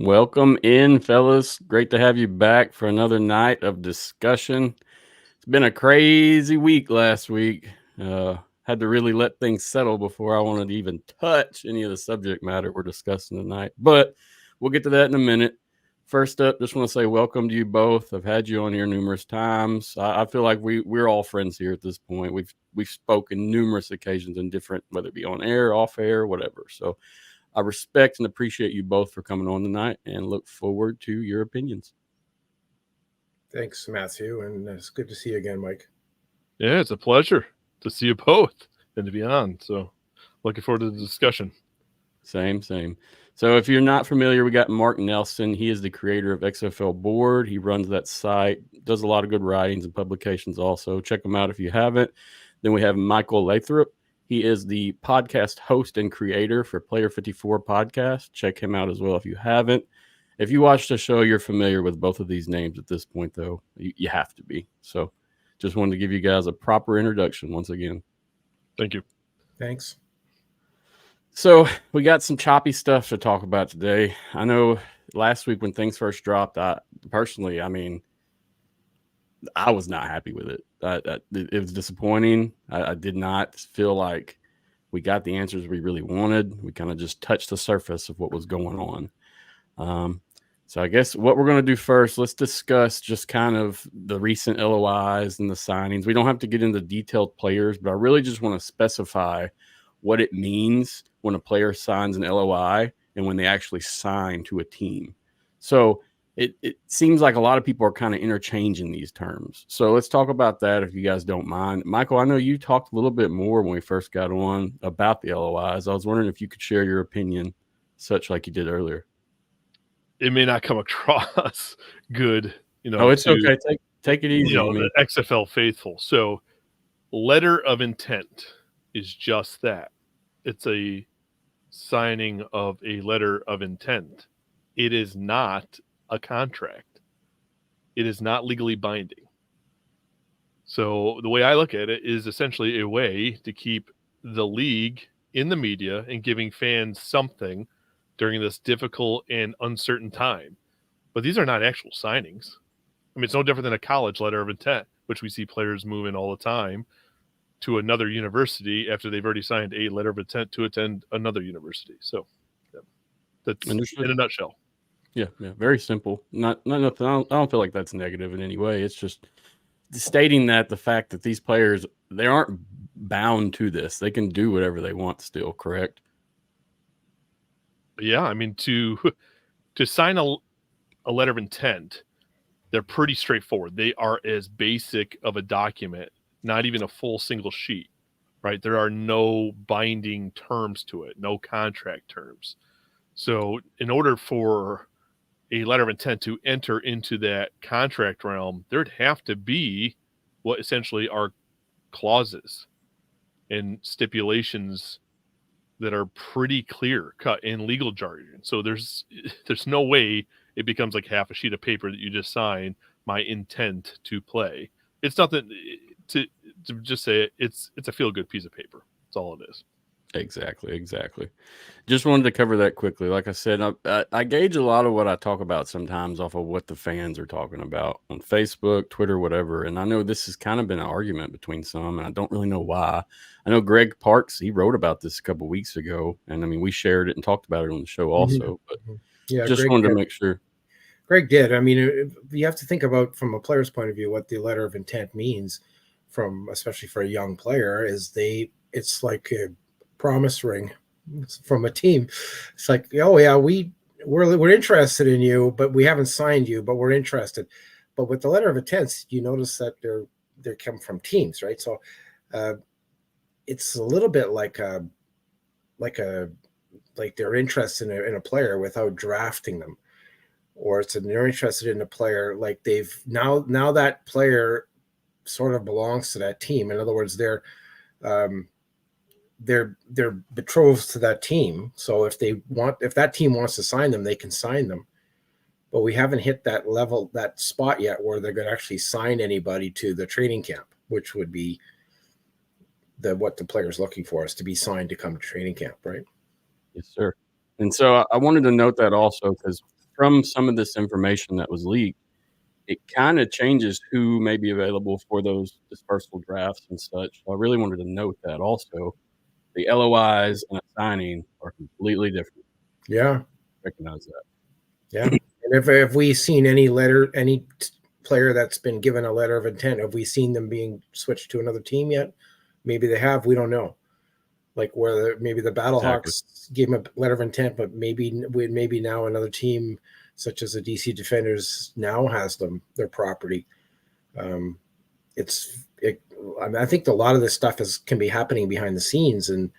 Welcome in, fellas. Great to have you back for another night of discussion. It's been a crazy week last week. Had to really let things settle before I wanted to even touch any of the subject matter we're discussing tonight. But we'll get to that in a minute. First up, just want to say welcome to you both. I've had you on here numerous times. I feel like we're all friends here at this point. We've spoken numerous occasions in different, whether it be on air, off air, whatever. So I respect and appreciate you both for coming on tonight and look forward to your opinions. Thanks, Matthew, and it's good to see you again, Mike. Yeah, it's a pleasure to see you both and to be on. So looking forward to the discussion. Same. So if you're not familiar, we got Mark Nelson. He is the creator of XFL Board. He runs that site, does a lot of good writings and publications also. Check him out if you haven't. Then we have Michael Lathrop. He is the podcast host and creator for Player 54 podcast. Check him out as well if you haven't. If you watch the show, you're familiar with both of these names at this point, though. You have to be. So just wanted to give you guys a proper introduction once again. Thank you. Thanks. So we got some choppy stuff to talk about today. I know last week when things first dropped, I was not happy with it. It was disappointing. I did not feel like we got the answers we really wanted. We kind of just touched the surface of what was going on. So I guess what we're going to do first, let's discuss just kind of the recent LOIs and the signings. We don't have to get into detailed players, but I really just want to specify what it means when a player signs an LOI and when they actually sign to a team. So it seems like a lot of people are kind of interchanging these terms. So let's talk about that if you guys don't mind. Michael, I know you talked a little bit more when we first got on about the LOIs. I was wondering if you could share your opinion, such like you did earlier. It may not come across good, Oh, it's okay. Take it easy. The XFL faithful. So letter of intent is just that. It's a signing of a letter of intent. It is not a contract. It is not legally binding. So the way I look at it is essentially a way to keep the league in the media and giving fans something during this difficult and uncertain time. But these are not actual signings. I mean, it's no different than a college letter of intent, which we see players move in all the time to another university after they've already signed a letter of intent to attend another university. So that's Understood. in a nutshell. Yeah, very simple. Not nothing. I don't feel like that's negative in any way. It's just stating that the fact that these players, they aren't bound to this. They can do whatever they want still, correct? Yeah, I mean, to sign a letter of intent, they're pretty straightforward. They are as basic of a document, not even a full single sheet, right? There are no binding terms to it, no contract terms. So in order for a letter of intent to enter into that contract realm, there'd have to be what essentially are clauses and stipulations that are pretty clear cut in legal jargon. So there's no way it becomes like half a sheet of paper that you just sign my intent to play. It's nothing to just say it's a feel good piece of paper. That's all it is. Exactly. Just wanted to cover that quickly. Like I said, I gauge a lot of what I talk about sometimes off of what the fans are talking about on Facebook, Twitter, whatever. And I know this has kind of been an argument between some, and I don't really know why. I know Greg Parks, he wrote about this a couple of weeks ago, and I mean, we shared it and talked about it on the show also. But yeah, just wanted to make sure. Greg did. I mean, you have to think about from a player's point of view what the letter of intent means, especially for a young player, it's like a promise ring from a team. It's like, oh yeah, we're interested in you, but we haven't signed you, but we're interested. But with the letter of intent, you notice that they come from teams, right? So it's a little bit like they're interested in a player without drafting them, or they're interested in a player like they've now that player sort of belongs to that team. In other words, they're betrothed to that team. So if that team wants to sign them, they can sign them. But we haven't hit that level, that spot yet where they're going to actually sign anybody to the training camp, which would be what the player's looking for, is to be signed to come to training camp, right? Yes, sir. And so I wanted to note that also, because from some of this information that was leaked, it kind of changes who may be available for those dispersal drafts and such. So I really wanted to note that also. The LOIs and a signing are completely different. Yeah. Recognize that. Yeah. And if we seen any player that's been given a letter of intent, have we seen them being switched to another team yet? Maybe they have. We don't know. Like whether maybe the Battlehawks gave him a letter of intent, but maybe now another team such as the DC Defenders now has their property. I think a lot of this stuff can be happening behind the scenes, and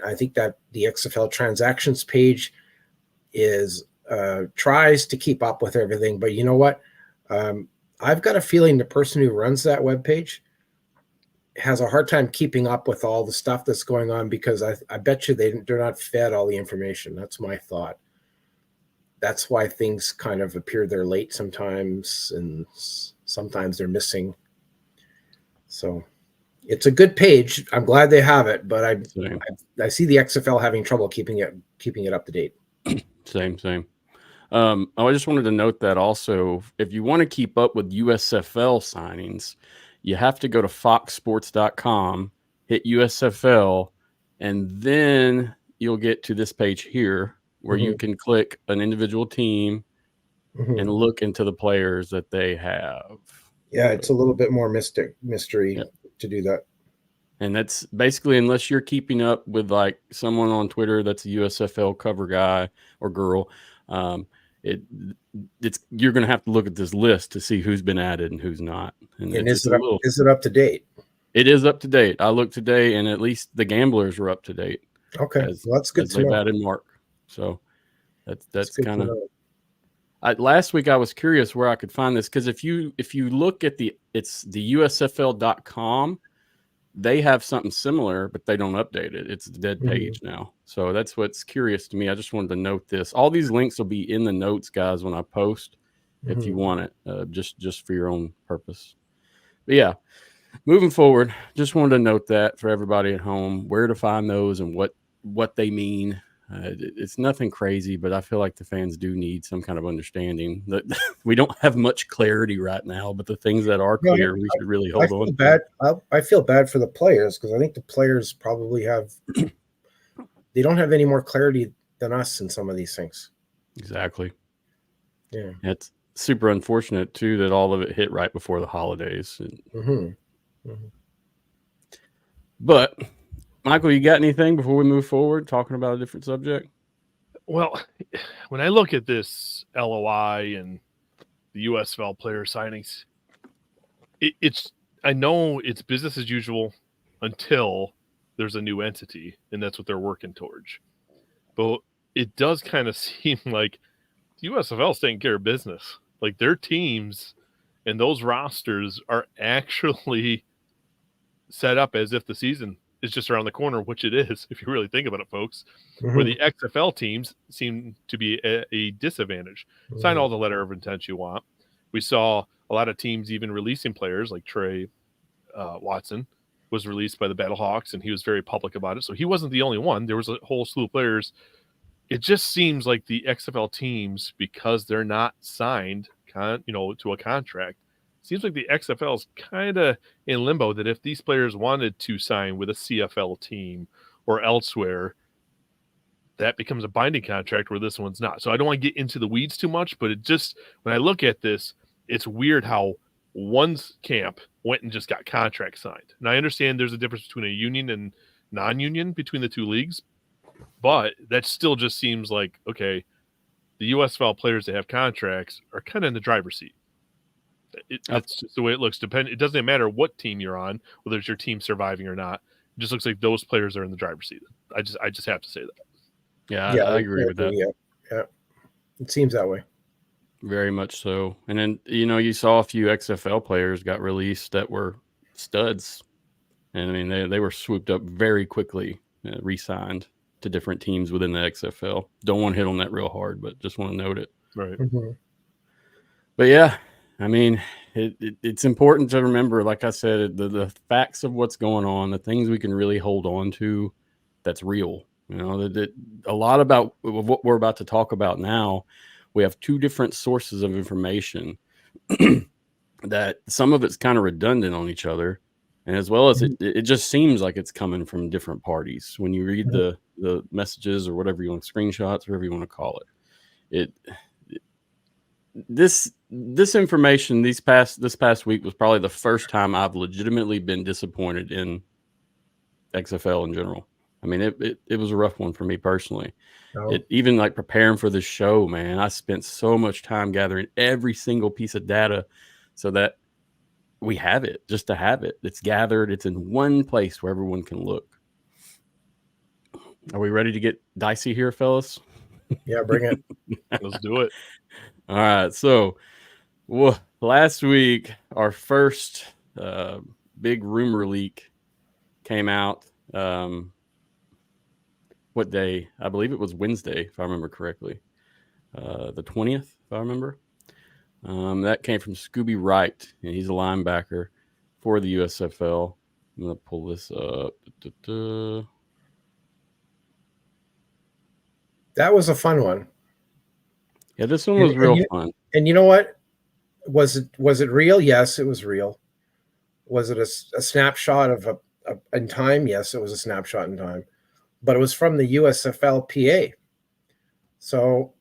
I think that the XFL transactions page tries to keep up with everything. But you know what? I've got a feeling the person who runs that webpage has a hard time keeping up with all the stuff that's going on, because I bet you they're not fed all the information. That's my thought. That's why things kind of appear there late sometimes, and sometimes they're missing. So it's a good page. I'm glad they have it, but I see the XFL having trouble keeping it up to date. Same. I just wanted to note that also, if you want to keep up with USFL signings, you have to go to foxsports.com, hit USFL, and then you'll get to this page here where you can click an individual team and look into the players that they have. Yeah, it's a little bit more mystery to do that. And that's basically, unless you're keeping up with like someone on Twitter that's a USFL cover guy or girl, you're going to have to look at this list to see who's been added and who's not. And is it up to date? It is up to date. I looked today, and at least the Gamblers were up to date. Okay, well, that's good. They've added Mark, so that's kind of. Last week I was curious where I could find this, because if you look at the USFL.com, they have something similar, but they don't update it. It's the dead page now. So that's what's curious to me. I just wanted to note this. All these links will be in the notes, guys, when I post, if you want it, just for your own purpose. But yeah, moving forward, just wanted to note that for everybody at home, where to find those and what they mean. It's nothing crazy, but I feel like the fans do need some kind of understanding. That we don't have much clarity right now, but the things that are clear, we should really hold on. I feel bad for the players, because I think the players probably they don't have any more clarity than us in some of these things. Exactly. Yeah. It's super unfortunate too that all of it hit right before the holidays. But Michael, you got anything before we move forward talking about a different subject? Well, when I look at this LOI and the USFL player signings, I know it's business as usual until there's a new entity, and that's what they're working towards. But it does kind of seem like the USFL's taking care of business. Like, their teams and those rosters are actually set up as if the season is just around the corner, which it is, if you really think about it, folks. Where the XFL teams seem to be a disadvantage. Sign all the letter of intent you want. We saw a lot of teams even releasing players, like Trey Watson was released by the Battlehawks, and he was very public about it. So he wasn't the only one. There was a whole slew of players. It just seems like the XFL teams, because they're not signed to a contract, seems like the XFL is kind of in limbo, that if these players wanted to sign with a CFL team or elsewhere, that becomes a binding contract where this one's not. So I don't want to get into the weeds too much, but it just, when I look at this, it's weird how one's camp went and just got contract signed. And I understand there's a difference between a union and non-union between the two leagues, but that still just seems like, okay, the USFL players that have contracts are kind of in the driver's seat. That's just the way it looks. It doesn't matter what team you're on, whether it's your team surviving or not. It just looks like those players are in the driver's seat. I just have to say that. Yeah, I agree with that. Yeah, it seems that way. Very much so. And then, you saw a few XFL players got released that were studs. And I mean, they were swooped up very quickly, re-signed to different teams within the XFL. Don't want to hit on that real hard, but just want to note it. Right. But yeah, I mean, it's important to remember, like I said, the facts of what's going on, the things we can really hold on to, that's real. That a lot about what we're about to talk about now we have two different sources of information that some of it's kind of redundant on each other. And as well as it just seems like it's coming from different parties when you read the messages or whatever you want, screenshots, whatever you want to call it. This information this past week was probably the first time I've legitimately been disappointed in XFL in general. I mean, it was a rough one for me personally. Even like preparing for this show, man, I spent so much time gathering every single piece of data so that we have it, just to have it. It's gathered. It's in one place where everyone can look. Are we ready to get dicey here, fellas? Yeah, bring it. Let's do it. All right. So last week, our first big rumor leak came out. What day? I believe it was Wednesday, if I remember correctly. The 20th, if I remember. That came from Scooby Wright, and he's a linebacker for the USFL. I'm going to pull this up. That was a fun one. Yeah, this one was real fun. And you know what? Was it real? Yes, it was real. Was it a snapshot of in time? Yes, it was a snapshot in time. But it was from the USFLPA. So,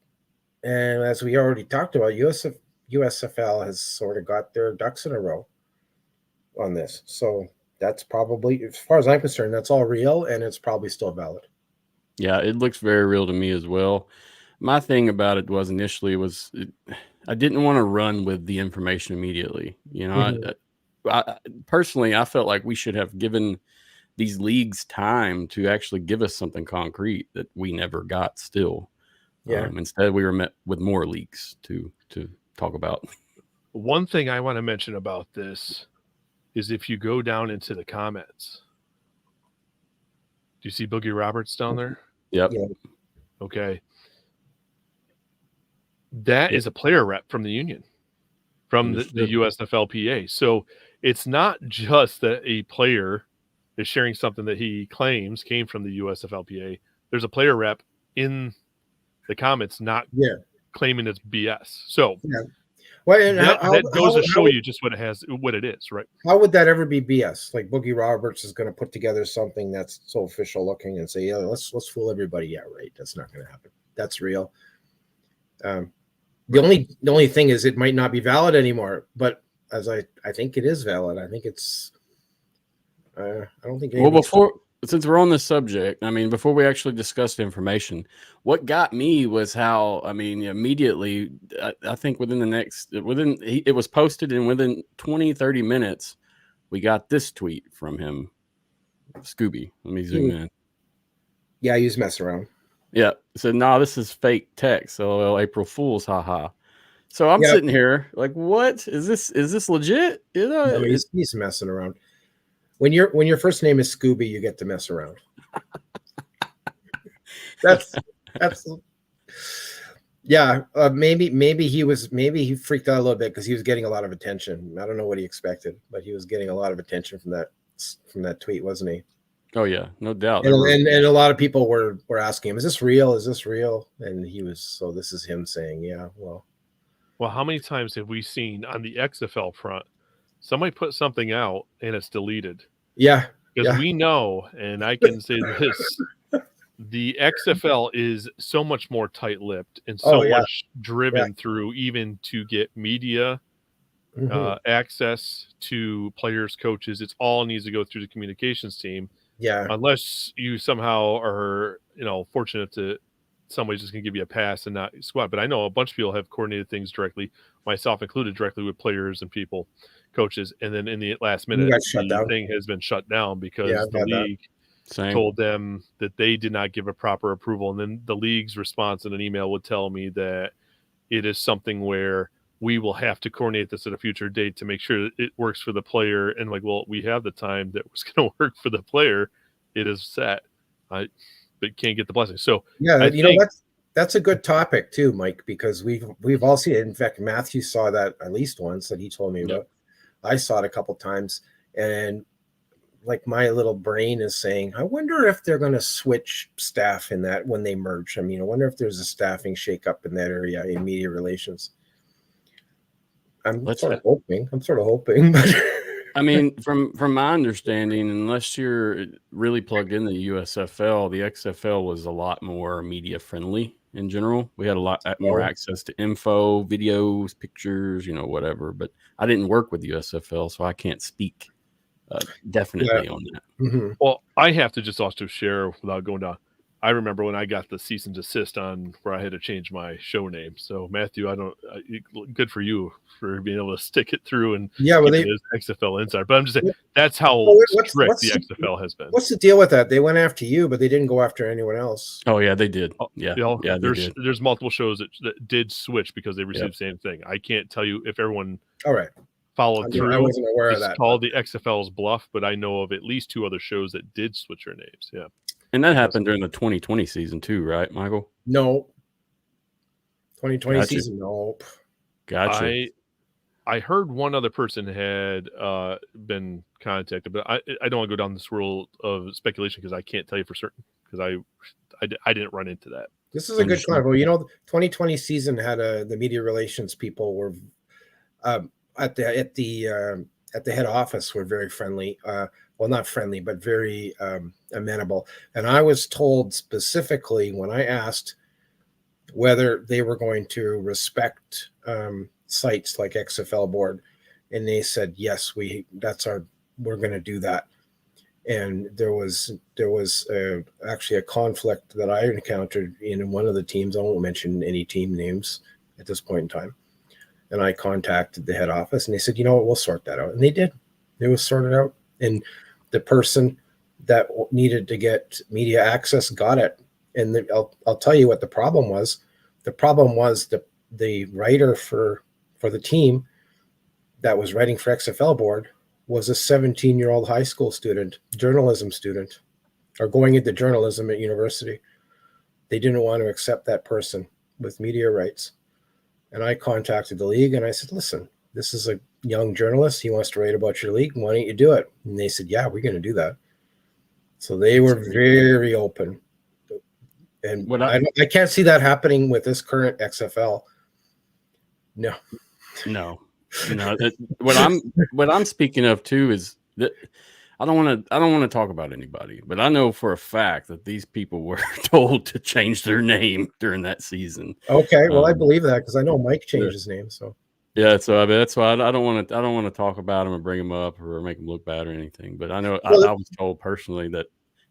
and as we already talked about, USFL has sort of got their ducks in a row on this. So that's probably, as far as I'm concerned, that's all real, and it's probably still valid. Yeah, it looks very real to me as well. My thing about it was initially I didn't want to run with the information immediately. You know, I personally, I felt like we should have given these leagues time to actually give us something concrete that we never got still. Yeah. Instead, we were met with more leaks to talk about. One thing I want to mention about this is if you go down into the comments, do you see Boogie Roberts down there? Yep. Yeah. Okay. That is a player rep from the union, from the USFLPA. So it's not just that a player is sharing something that he claims came from the USFLPA. There's a player rep in the comments not claiming it's BS. So well, and that goes to show you just what it is, right? How would that ever be BS? Like Boogie Roberts is going to put together something that's so official looking and say, yeah, let's fool everybody. Yeah, right. That's not going to happen. That's real. The only thing is it might not be valid anymore, but as I think it is valid. I think it's I don't think since we're on this subject, I mean, before we actually discussed information, what got me was how, I mean, immediately, I think it was posted, and within 20, 30 minutes, we got this tweet from him, Scooby. Let me zoom in. Yeah, he was messing around. Yeah. So, no, this is fake text. So, April Fool's, haha. So I'm sitting here like, what is this? Is this legit? You know, no, he's messing around. When your first name is Scooby, you get to mess around. that's yeah. Maybe he freaked out a little bit because he was getting a lot of attention. I don't know what he expected, but he was getting a lot of attention from that tweet, wasn't he? Oh yeah, no doubt. And a lot of people were asking him, "Is this real? Is this real?" And he was. So this is him saying, "Yeah, well." Well, how many times have we seen on the XFL front somebody put something out and it's deleted? Yeah. Because we know, and I can say this, the XFL is so much more tight-lipped and so much driven through even to get media access to players, coaches. It's all needs to go through the communications team. Yeah. Unless you somehow are, fortunate to somebody's just going to give you a pass and not squat. But I know a bunch of people have coordinated things directly, myself included, directly with players and people, coaches. And then in the last minute, the thing has been shut down because the league told them that they did not give a proper approval. And then the league's response in an email would tell me that it is something where we will have to coordinate this at a future date to make sure that it works for the player. And like, well, we have the time that was going to work for the player. It is set. But can't get the blessing. So that's a good topic too, Mike, because we've all seen it. In fact, Matthew saw that at least once that he told me about. I saw it a couple times, and like my little brain is saying, I wonder if they're going to switch staff in that when they merge. I mean, I wonder if there's a staffing shakeup in that area in media relations. I'm sort of hoping, but I mean, from my understanding, unless you're really plugged in the USFL, the XFL was a lot more media friendly in general. We had a lot more access to info, videos, pictures, whatever. But I didn't work with the USFL, so I can't speak definitely on that. Mm-hmm. Well, I have to just also share without going down. I remember when I got the cease and desist on where I had to change my show name. So Matthew, good for you for being able to stick it through and keep it as XFL Insider. But I'm just saying that's how strict the XFL has been. What's the deal with that? They went after you, but they didn't go after anyone else. Oh yeah, they did. Yeah, there's multiple shows that did switch because they received the same thing. I can't tell you if everyone followed through. I wasn't aware of that. It's called the XFL's bluff, but I know of at least 2 other shows that did switch their names. Yeah. And that happened during the 2020 season too, right, Michael? No. 2020 season, nope. Gotcha. I heard one other person had been contacted, but I don't want to go down this world of speculation because I can't tell you for certain because I didn't run into that. This is a good clarify. 2020 season had the media relations people were at the head office were very friendly. Well, not friendly, but very amenable. And I was told specifically when I asked whether they were going to respect sites like XFL board, and they said yes, we're going to do that. And there was actually a conflict that I encountered in one of the teams. I won't mention any team names at this point in time. And I contacted the head office, and they said, we'll sort that out. And they did. It was sorted out. And the person that needed to get media access got it. And I'll tell you what the problem was. The problem was the writer for the team that was writing for XFL board was a 17-year-old high school student, journalism student, or going into journalism at university. They didn't want to accept that person with media rights. And I contacted the league and I said, listen, this is a young journalist. He wants to write about your league. Why don't you do it? And they said, yeah, we're going to do that. So they were very open. And I can't see that happening with this current XFL. No. What I'm speaking of too is that I don't want to talk about anybody, but I know for a fact that these people were told to change their name during that season. Okay, well, I believe that because I know Mike changed his name. So yeah, so I mean, that's why I don't want to talk about him or bring him up or make him look bad or anything. But I know I was told personally that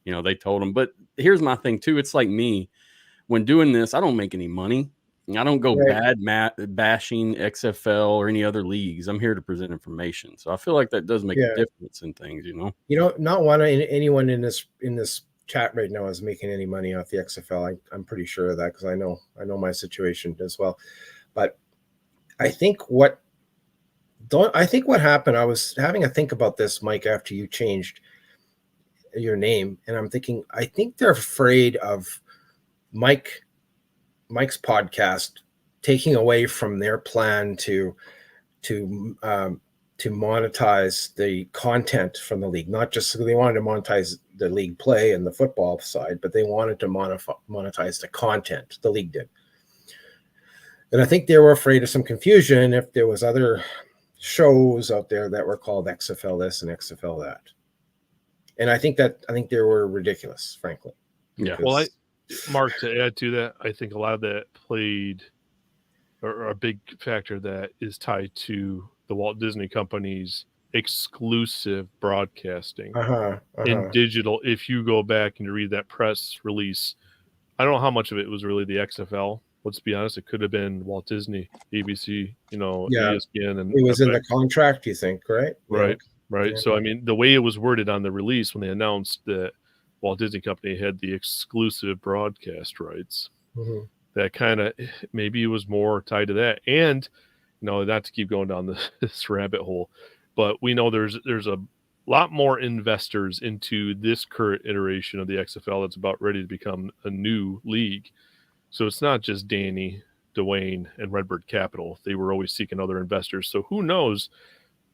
they told him. But here's my thing too. It's like me when doing this, I don't make any money. I don't go bashing XFL or any other leagues. I'm here to present information. So I feel like that does make a difference in things, Not anyone in this chat right now is making any money off the XFL. I'm pretty sure of that because I know my situation as well. But I think what happened, I was having a think about this, Mike, after you changed your name, and I'm thinking, I think they're afraid of Mike's podcast taking away from their plan to monetize the content from the league. Not just they wanted to monetize the league play and the football side, but they wanted to monetize the content. The league did. And I think they were afraid of some confusion if there was other shows out there that were called XFL this and XFL that. And I think they were ridiculous, frankly. Yeah. Well, Mark, to add to that, I think a lot of that played, or a big factor that is tied to the Walt Disney Company's exclusive broadcasting in digital. If you go back and you read that press release, I don't know how much of it was really the XFL. Let's be honest, it could have been Walt Disney, ABC, ESPN. And it was in the contract, you think, right? Right. Yeah. So, I mean, the way it was worded on the release when they announced that Walt Disney Company had the exclusive broadcast rights, that kind of maybe it was more tied to that. And, not to keep going down this rabbit hole, but we know there's a lot more investors into this current iteration of the XFL that's about ready to become a new league. So it's not just Danny, Dwayne, and Redbird Capital. They were always seeking other investors. So who knows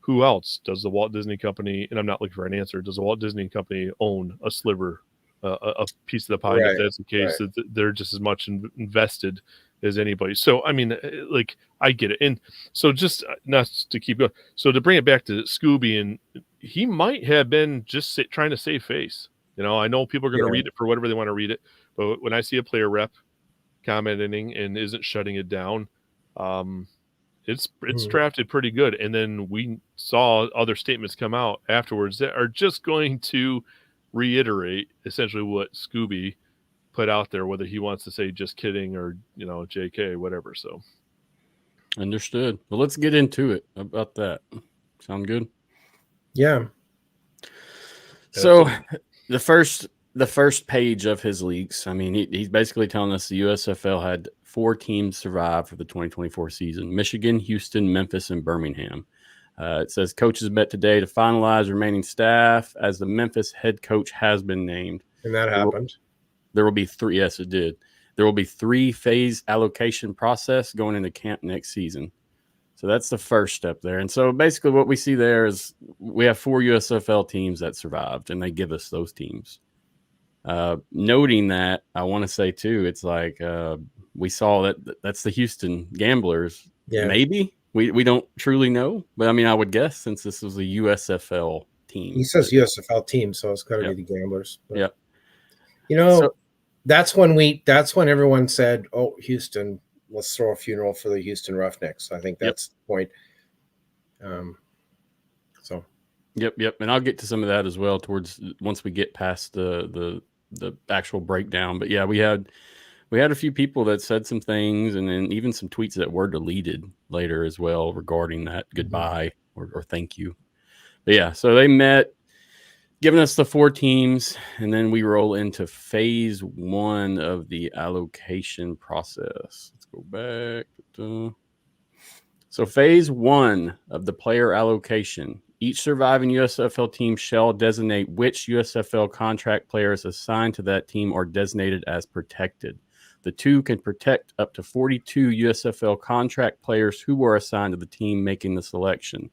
who else does the Walt Disney Company, and I'm not looking for an answer, does the Walt Disney Company own a sliver, a piece of the pie? Right, If that's the case, that they're just as much invested as anybody. So, I mean, like, I get it. And so just not to keep going. So to bring it back to Scooby, and he might have been just trying to save face. You know, I know people are going to read it for whatever they want to read it, but when I see a player rep commenting and isn't shutting it down, it's drafted pretty good. And then we saw other statements come out afterwards that are just going to reiterate essentially what Scooby put out there, whether he wants to say just kidding or, you know, JK, whatever. So understood. Well, let's get into it about that. Sound good? Yeah. So the first page of his leaks, I mean, he's basically telling us the USFL had 4 teams survive for the 2024 season: Michigan, Houston, Memphis, and Birmingham. It says coaches met today to finalize remaining staff as the Memphis head coach has been named. And that happened. There will be 3. Yes, it did. There will be 3 phase allocation process going into camp next season. So that's the first step there. And so basically what we see there is we have 4 USFL teams that survived, and they give us those teams. Noting that, I want to say too, it's like we saw that's the Houston Gamblers. Yeah. Maybe. We don't truly know. But, I mean, I would guess since this was a USFL team. He says USFL team, so it's got to be the Gamblers. But, yeah. You know, that's when everyone said, oh, Houston, let's throw a funeral for the Houston Roughnecks. I think that's the point. Yep. And I'll get to some of that as well towards once we get past the actual breakdown. But yeah, we had a few people that said some things, and then even some tweets that were deleted later as well regarding that goodbye or thank you. But yeah, so they met, giving us the 4 teams, and then we roll into phase 1 of the allocation process. Let's go back. So phase 1 of the player allocation. Each surviving USFL team shall designate which USFL contract players assigned to that team are designated as protected. The 2 can protect up to 42 USFL contract players who were assigned to the team making the selection.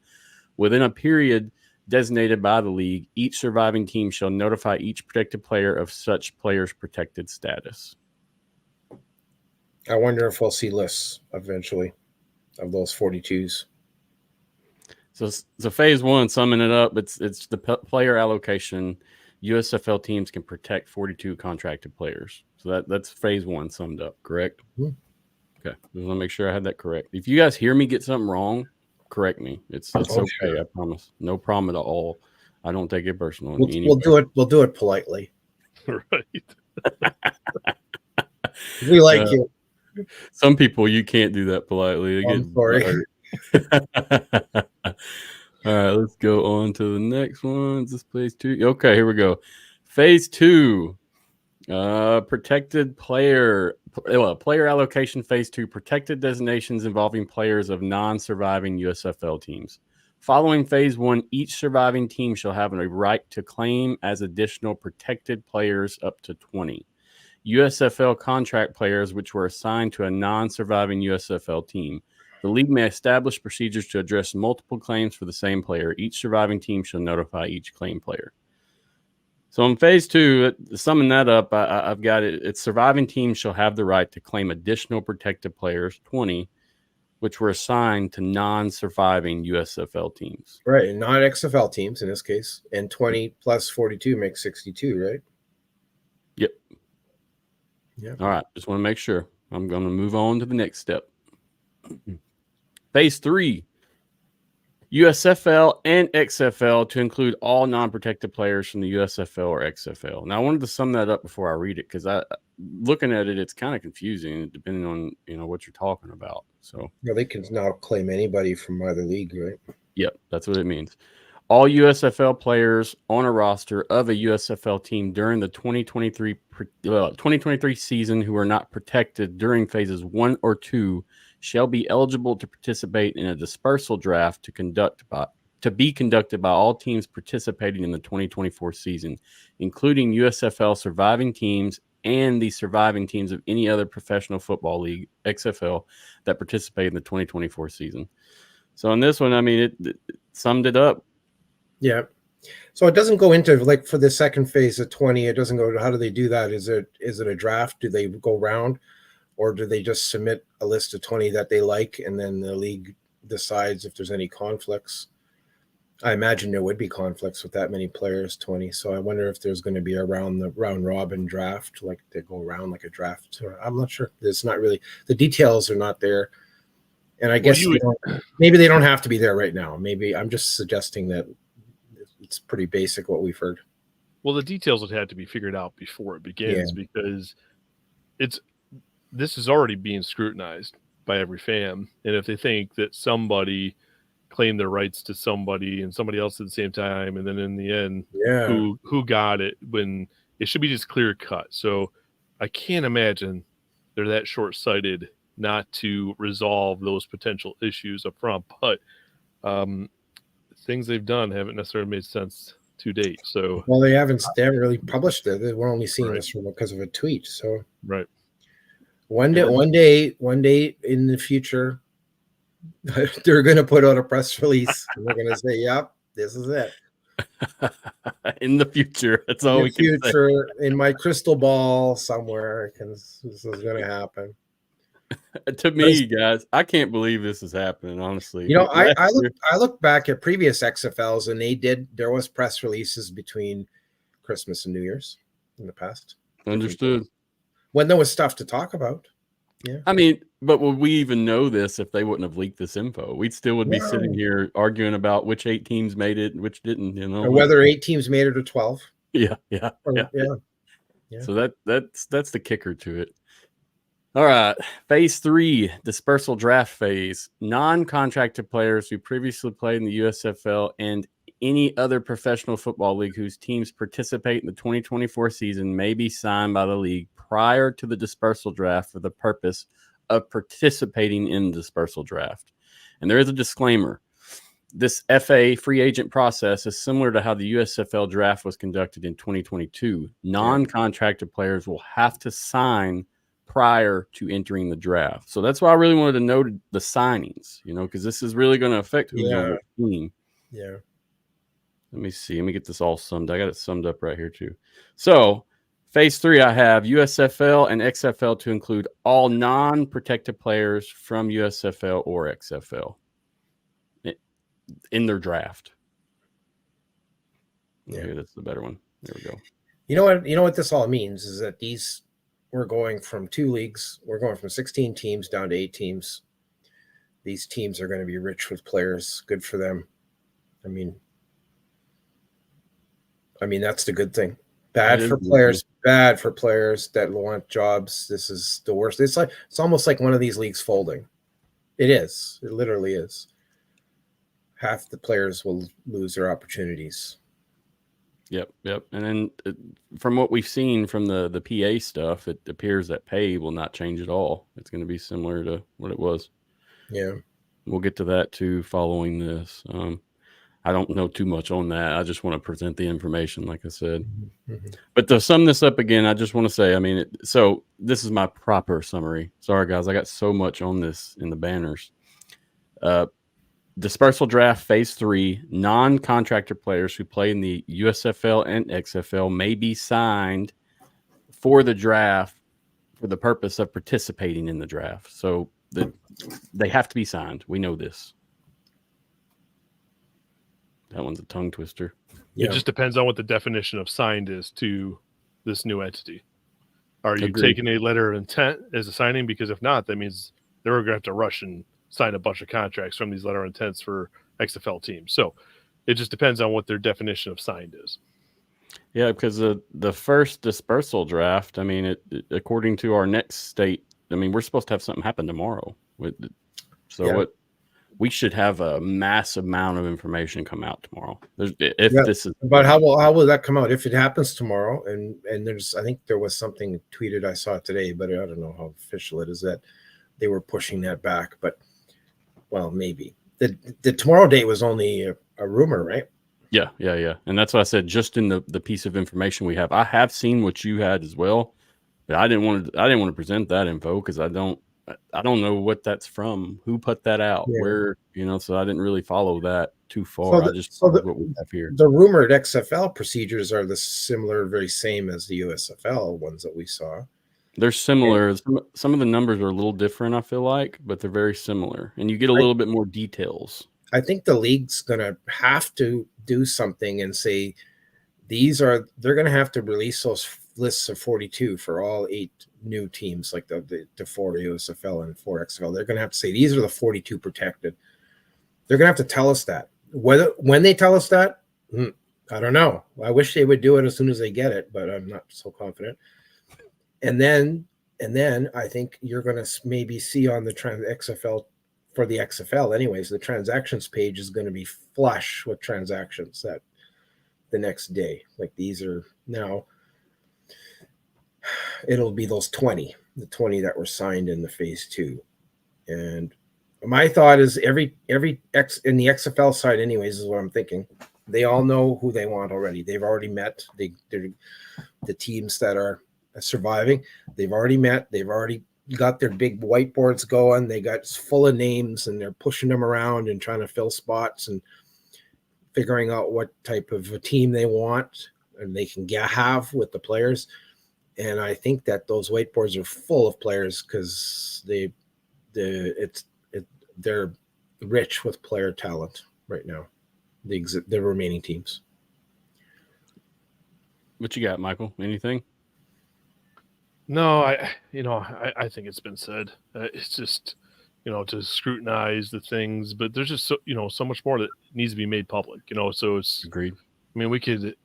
Within a period designated by the league, each surviving team shall notify each protected player of such player's protected status. I wonder if we'll see lists eventually of those 42s. So phase 1, summing it up, it's the player allocation. USFL teams can protect 42 contracted players. So that's phase 1 summed up, correct? Mm-hmm. Okay. Just want to make sure I had that correct. If you guys hear me get something wrong, correct me. It's okay. Sure. I promise. No problem at all. I don't take it personal. We'll do it. We'll do it politely. Right. We like you. Some people you can't do that politely. I'm sorry. All right, let's go on to the next one. Is this phase 2? Okay, here we go. Phase 2. Protected player allocation phase 2, protected designations involving players of non-surviving USFL teams. Following phase 1, each surviving team shall have a right to claim as additional protected players up to 20 USFL contract players which were assigned to a non-surviving USFL team. The league may establish procedures to address multiple claims for the same player. Each surviving team shall notify each claim player. So in phase 2, summing that up, I've got it. It's surviving teams shall have the right to claim additional protected players, 20, which were assigned to non-surviving USFL teams. Right, and not XFL teams in this case. And 20 plus 42 makes 62, right? Yep. Yeah. All right, just want to make sure. I'm going to move on to the next step. Phase 3. USFL and XFL to include all non-protected players from the USFL or XFL. Now, I wanted to sum that up before I read it because looking at it, it's kind of confusing depending on what you're talking about. So they can now claim anybody from either league, right? Yep, that's what it means. All USFL players on a roster of a USFL team during the 2023 season who are not protected during phases 1 or 2 shall be eligible to participate in a dispersal draft to be conducted by all teams participating in the 2024 season, including USFL surviving teams and the surviving teams of any other professional football league, XFL, that participate in the 2024 season. So in this one, I mean, it summed it up. Yeah. So it doesn't go into, like, for the second phase of 20, it doesn't go to, how do they do that? Is it a draft? Do they go round, or do they just submit a list of 20 that they like, and then the league decides if there's any conflicts? I imagine there would be conflicts with that many players, 20. So I wonder if there's going to be a round robin draft, like they go around like a draft. I'm not sure. It's not really, the details are not there. And I guess maybe they don't have to be there right now. Maybe I'm just suggesting that it's pretty basic what we've heard. Well, the details would have to be figured out before it begins, because this is already being scrutinized by every fan. And if they think that somebody claimed their rights to somebody and somebody else at the same time, and then in the end, who got it, when it should be just clear cut. So I can't imagine they're that short-sighted not to resolve those potential issues up front. But things they've done haven't necessarily made sense to date. So, well, they haven't really published it. We're only seeing this because of a tweet. So right. One day in the future, they're going to put out a press release. And they're going to say, "Yep, this is it." In the future, that's all we can say. In my crystal ball somewhere, this is going to happen. To me, guys, I can't believe this is happening. Honestly, you know, I look back at previous XFLs, and there was press releases between Christmas and New Year's in the past. Understood. When there was stuff to talk about. Yeah. I mean, but would we even know this if they wouldn't have leaked this info? We still would be sitting here arguing about which 8 teams made it and which didn't, you know. Or whether 8 teams made it or 12. Yeah. So that's the kicker to it. All right. Phase 3, dispersal draft phase. Non-contracted players who previously played in the USFL and any other professional football league whose teams participate in the 2024 season may be signed by the league prior to the dispersal draft for the purpose of participating in the dispersal draft. And there is a disclaimer. This FA free agent process is similar to how the USFL draft was conducted in 2022. Non-contracted players will have to sign prior to entering the draft. So that's why I really wanted to know the signings, you know, because this is really going to affect who's on the team. Yeah. Let me see. Let me get this all summed. I got it summed up right here too. So phase 3, I have USFL and XFL to include all non-protected players from USFL or XFL in their draft. Yeah, okay, that's the better one. There we go. You know what this all means is that we're going from 2 leagues. We're going from 16 teams down to 8 teams. These teams are going to be rich with players. Good for them. I mean, that's the good thing. Bad for players that want jobs. This is the worst. It's almost like one of these leagues folding. It is. It literally is. Half the players will lose their opportunities. Yep. And then from what we've seen from the PA stuff, it appears that pay will not change at all. It's going to be similar to what it was. Yeah. We'll get to that too following this. I don't know too much on that. I just want to present the information, like I said. Mm-hmm. But to sum this up again, I just want to say, I mean, so this is my proper summary. Sorry, guys. I got so much on this in the banners. Dispersal draft phase 3, non-contractor players who play in the USFL and XFL may be signed for the draft for the purpose of participating in the draft. So they have to be signed. We know this. That one's a tongue twister. It just depends on what the definition of signed is to this new entity. Are you taking a letter of intent as a signing? Because if not, that means they're going to have to rush and sign a bunch of contracts from these letter of intents for XFL teams. So it just depends on what their definition of signed is. Yeah, because the first dispersal draft, I mean, according to our next state, I mean, we're supposed to have something happen tomorrow. We should have a massive amount of information come out tomorrow. But how will that come out if it happens tomorrow? And I think there was something tweeted I saw today, but I don't know how official it is that they were pushing that back. But well, maybe the tomorrow date was only a rumor, right? Yeah. And that's what I said. Just in the piece of information we have, I have seen what you had as well, but I didn't want to present that info because I don't I don't know what that's from, who put that out, where, so I didn't really follow that too far. I just followed what we have here. The rumored XFL procedures are very same as the USFL ones that we saw. They're similar. Some of the numbers are a little different, I feel like, but they're very similar, and you get a little bit more details. I think the league's going to have to do something and say they're going to have to release those lists of 42 for all 8 new teams, like the 4 USFL and 4 XFL. They're going to have to say these are the 42 protected. They're going to have to tell us that. When they tell us that, I don't know. I wish they would do it as soon as they get it, but I'm not so confident. And then I think you're going to maybe see on the XFL, for the XFL anyways, the transactions page is going to be flush with transactions that the next day. Like these are now, it'll be those the 20 that were signed in the phase 2. And my thought is every in the XFL side anyways is what I'm thinking. They all know who they want already. They've already met the teams that are surviving. They've already met. They've already got their big whiteboards going. They got full of names and they're pushing them around and trying to fill spots and figuring out what type of a team they want and they can have with the players. And I think that those whiteboards are full of players because they're rich with player talent right now. The remaining teams. What you got, Michael? Anything? No, I think it's been said. It's just, to scrutinize the things, but there's just so much more that needs to be made public. So it's agreed. I mean, we could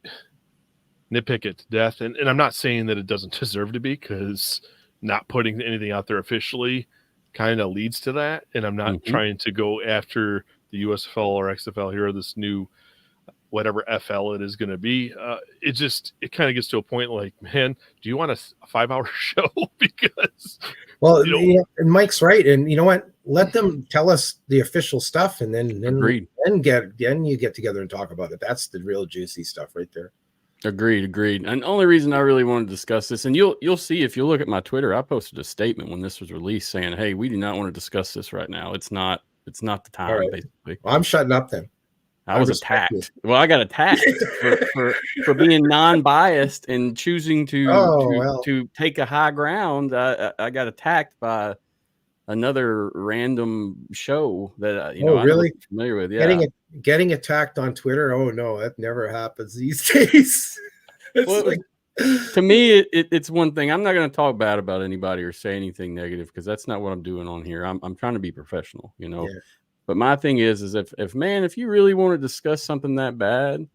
nitpick it to death, and I'm not saying that it doesn't deserve to be, because not putting anything out there officially kind of leads to that. And I'm not trying to go after the USFL or XFL here, this new whatever FL it is going to be. It kind of gets to a point like, man, do you want a 5-hour show? Because and Mike's right. And you know what? Let them tell us the official stuff, and then you get together and talk about it. That's the real juicy stuff right there. Agreed. And the only reason I really wanted to discuss this, and you'll see if you look at my Twitter, I posted a statement when this was released saying, "Hey, we do not want to discuss this right now. It's not the time." Right. Basically, well, I'm shutting up then. I was attacked. Well, I got attacked for being non-biased and choosing to take a high ground. I got attacked by another random show that I'm really familiar with. Yeah, getting attacked on Twitter. Oh no, that never happens these days. To me, it's one thing. I'm not going to talk bad about anybody or say anything negative because that's not what I'm doing on here. I'm trying to be professional, Yeah. But my thing is if you really want to discuss something that bad,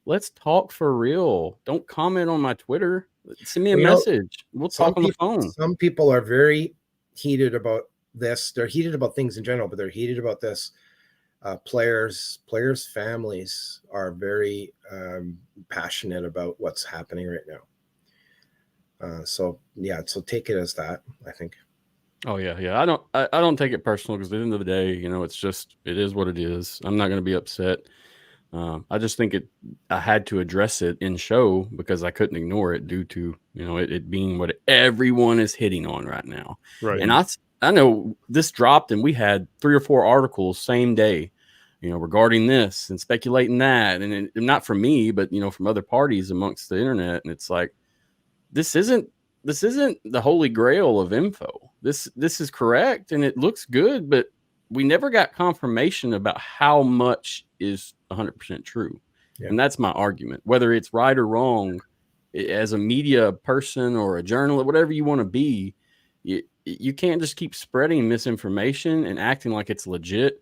let's talk for real. Don't comment on my Twitter. Send me a message. We'll talk on the phone. Some people are very heated about this. They're heated about things in general, but they're heated about this. Players' families are very passionate about what's happening right now. So take it as that, I think. Oh yeah. I don't take it personal because at the end of the day, it is what it is. I'm not going to be upset. I just think I had to address it in show because I couldn't ignore it due to, it being what everyone is hitting on right now. Right. And I know this dropped and we had 3 or 4 articles same day, regarding this and speculating that. And not from me, but, from other parties amongst the internet. And it's like, this isn't the holy grail of info. This is correct and it looks good, but we never got confirmation about how much is 100% true. Yeah. And that's my argument. Whether it's right or wrong, as a media person or a journalist, whatever you want to be, you can't just keep spreading misinformation and acting like it's legit.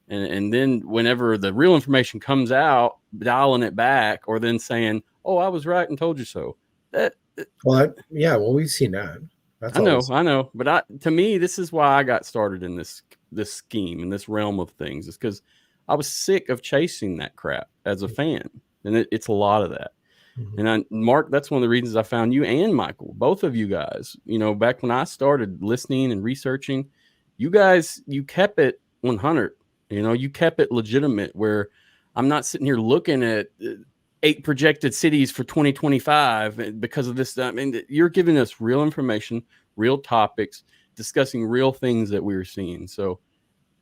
And then whenever the real information comes out, dialing it back or then saying, "Oh, I was right and told you so." We've seen that. I know. But to me, this is why I got started in this scheme, in this realm of things. It's because I was sick of chasing that crap as a fan. And it's a lot of that. Mm-hmm. And Mark, that's one of the reasons I found you and Michael, both of you guys, back when I started listening and researching, you guys, you kept it 100, you kept it legitimate where I'm not sitting here looking at 8 projected cities for 2025 because of this. I mean, you're giving us real information, real topics, discussing real things that we were seeing. So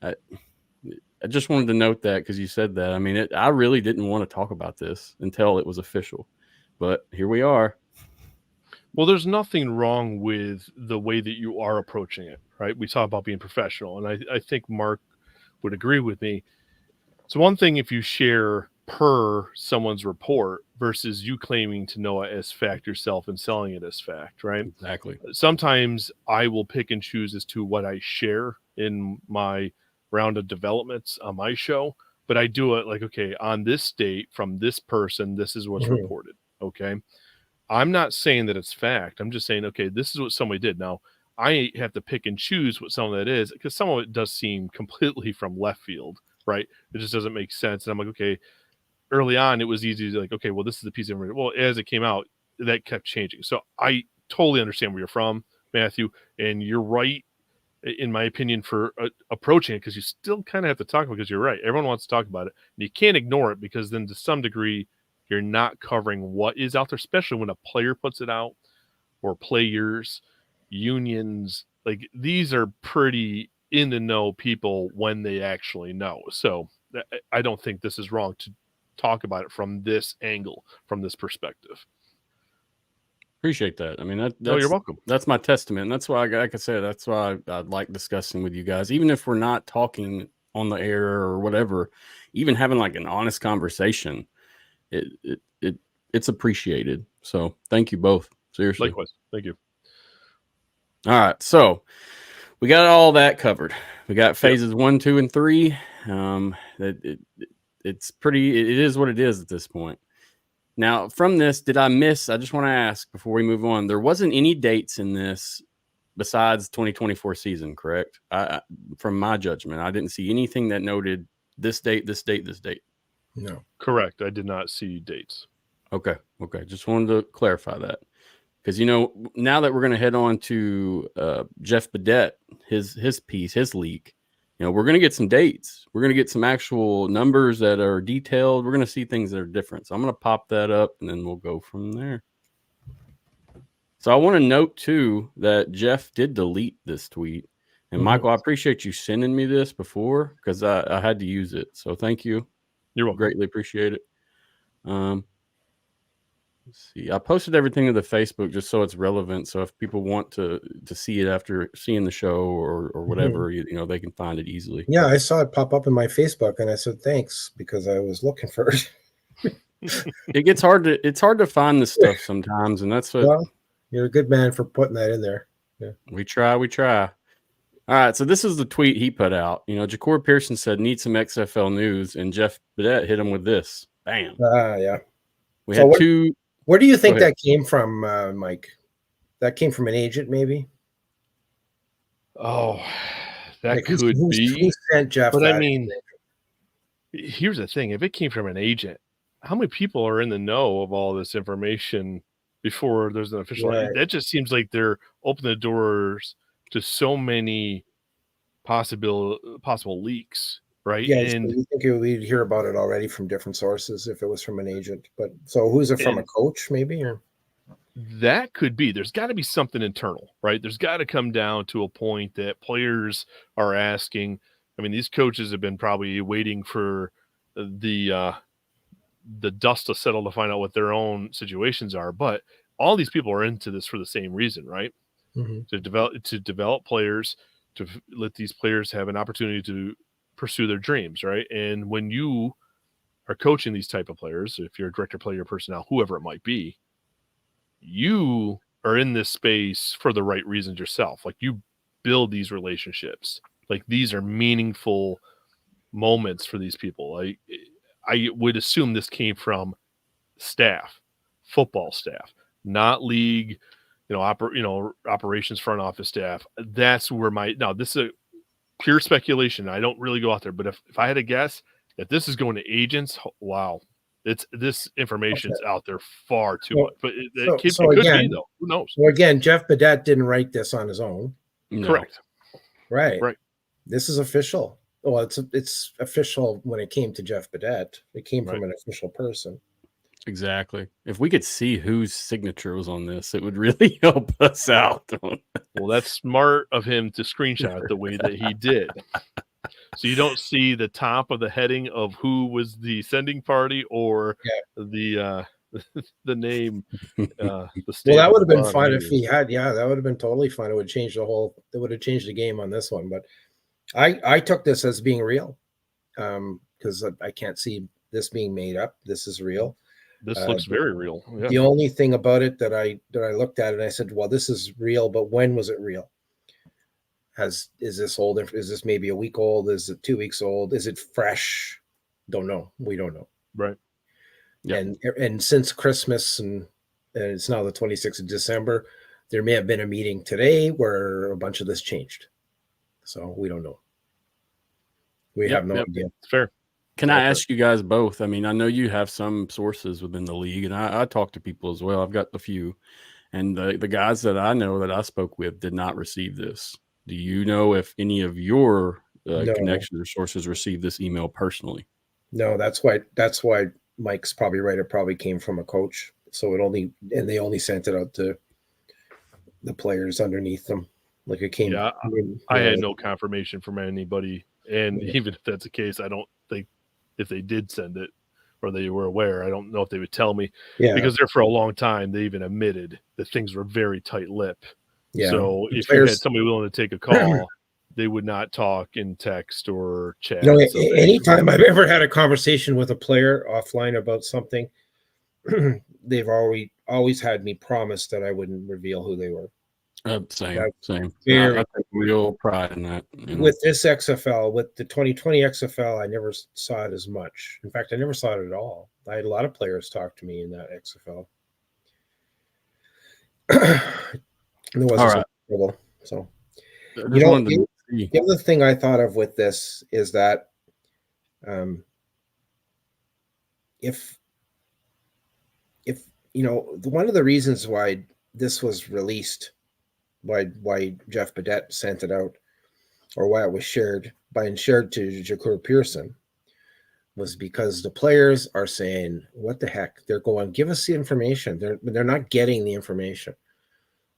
I just wanted to note that because you said that. I mean, I really didn't want to talk about this until it was official, but here we are. Well, there's nothing wrong with the way that you are approaching it, right? We talk about being professional, and I think Mark would agree with me. It's one thing if you share per someone's report versus you claiming to know it as fact yourself and selling it as fact, right? Exactly. Sometimes I will pick and choose as to what I share in my round of developments on my show, but I do it like, okay, on this date from this person, this is what's reported. Okay. I'm not saying that it's fact. I'm just saying, okay, this is what somebody did. Now, I have to pick and choose what some of that is because some of it does seem completely from left field, right? It just doesn't make sense. And I'm like, okay, early on, it was easy to like, okay, well, this is the piece of information. Well, as it came out, that kept changing. So I totally understand where you're from, Matthew, and you're right, in my opinion, for approaching it because you still kind of have to talk about it because you're right. Everyone wants to talk about it. And you can't ignore it because then to some degree, you're not covering what is out there, especially when a player puts it out or players, unions. Like these are pretty in the know people when they actually know. So I don't think this is wrong to talk about it from this angle, from this perspective. Appreciate that. I mean, that's you're welcome. That's my testament. And that's why, like I said, that's why I like discussing with you guys, even if we're not talking on the air or whatever, even having like an honest conversation. It's appreciated. So thank you both. Seriously. Likewise. Thank you. All right. So we got all that covered. We got phases 1, 2, and 3. It's pretty, it is what it is at this point. Now from this, did I miss, I just want to ask before we move on, there wasn't any dates in this besides 2024 season, correct? From my judgment, I didn't see anything that noted this date, this date, this date. No. Correct. I did not see dates. Okay. Just wanted to clarify that because, now that we're going to head on to Jeff Badette, his piece, his leak, we're going to get some dates. We're going to get some actual numbers that are detailed. We're going to see things that are different. So I'm going to pop that up and then we'll go from there. So I want to note too that Jeff did delete this tweet. And Michael, I appreciate you sending me this before because I had to use it. So thank you. You're welcome. Greatly appreciate it. Let's see. I posted everything to the Facebook just so it's relevant. So if people want to see it after seeing the show or whatever, they can find it easily. Yeah, I saw it pop up in my Facebook and I said thanks because I was looking for it. It's hard to find this stuff sometimes, and that's what. Well, you're a good man for putting that in there. Yeah. We try. All right, so this is the tweet he put out. Ja'Cory Pearson said, need some XFL news, and Jeff Badette hit him with this. Bam. Yeah. We had two. Where do you think that came from, Mike? That came from an agent, maybe? Oh, that could be. Who sent Jeff but I mean, here's the thing. If it came from an agent, how many people are in the know of all this information before there's an official? Right. That just seems like they're opening the doors to so many possible leaks, right? Yeah, and so you think we'd hear about it already from different sources if it was from an agent. But so who's it from? A coach, maybe? Or that could be. There's got to be something internal, right? There's got to come down to a point that players are asking. I mean, these coaches have been probably waiting for the dust to settle to find out what their own situations are. But all these people are into this for the same reason, right? To develop players, to let these players have an opportunity to pursue their dreams, right? And when you are coaching these type of players, if you're a director, player, personnel, whoever it might be, you are in this space for the right reasons yourself. Like you build these relationships. Like these are meaningful moments for these people. Like I would assume this came from staff, football staff, not league, operations front office staff. That's where this is a pure speculation. I don't really go out there, but if I had to guess that this is going to agents, wow, this information's out there far too much. But it could be though. Who knows? So again, Jeff Badette didn't write this on his own. No. Correct. Right. This is official. Well, it's official when it came to Jeff Badette. It came from an official person. Exactly. If we could see whose signature was on this, it would really help us out. Well, that's smart of him to screenshot it the way that he did. So you don't see the top of the heading of who was the sending party or the name. The Well, that would have been fun if he had. Yeah, that would have been totally fun. It would change the whole. It would have changed the game on this one. But I took this as being real, because I can't see this being made up. This is real. This looks very real. Yeah. The only thing about it that I looked at it and I said, well, this is real, but when was it real? Is this old? Is this maybe a week old? Is it 2 weeks old? Is it fresh? Don't know. We don't know. Right. Yep. And since Christmas and it's now the 26th of December, there may have been a meeting today where a bunch of this changed. So we don't know. We have no idea. Fair. Can I ask you guys both? I mean, I know you have some sources within the league, and I talk to people as well. I've got a few, and the guys that I know that I spoke with did not receive this. Do you know if any of your connections or sources received this email personally? No, that's why Mike's probably right. It probably came from a coach. So they only sent it out to the players underneath them. Like it came. Yeah, I had no confirmation from anybody. And even if that's the case, I don't think if they did send it or they were aware, I don't know if they would tell me. Yeah. Because there for a long time, they even admitted that things were very tight-lipped. Yeah. So if you had somebody willing to take a call, they would not talk in text or chat. You know, anytime I've ever had a conversation with a player offline about something, they've always had me promise that I wouldn't reveal who they were. Same. I take real pride in that. You know? With this XFL, with the 2020 XFL, I never saw it as much. In fact, I never saw it at all. I had a lot of players talk to me in that XFL. There wasn't trouble. So, you know, the other thing I thought of with this is that if you know, one of the reasons why this was released, why Jeff Badette sent it out, or why it was shared to Jacour Pearson, was because the players are saying, what the heck? They're going, give us the information. They're not getting the information.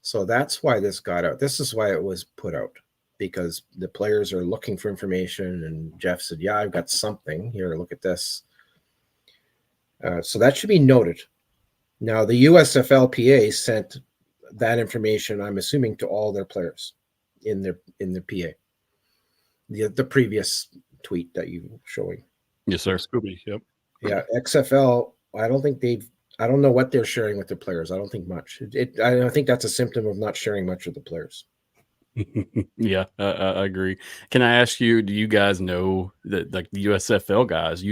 So that's why this got out. This is why it was put out, because the players are looking for information. And Jeff said, yeah, I've got something here. Look at this. So that should be noted. Now, the USFLPA sent that information, I'm assuming, to all their players in their PA. The previous tweet that you were showing. Yes, sir. Scooby. Yep. Yeah. XFL, I don't know what they're sharing with their players. I don't think much. I think that's a symptom of not sharing much with the players. Yeah, I agree. Can I ask you, do you guys know that, like the USFL guys,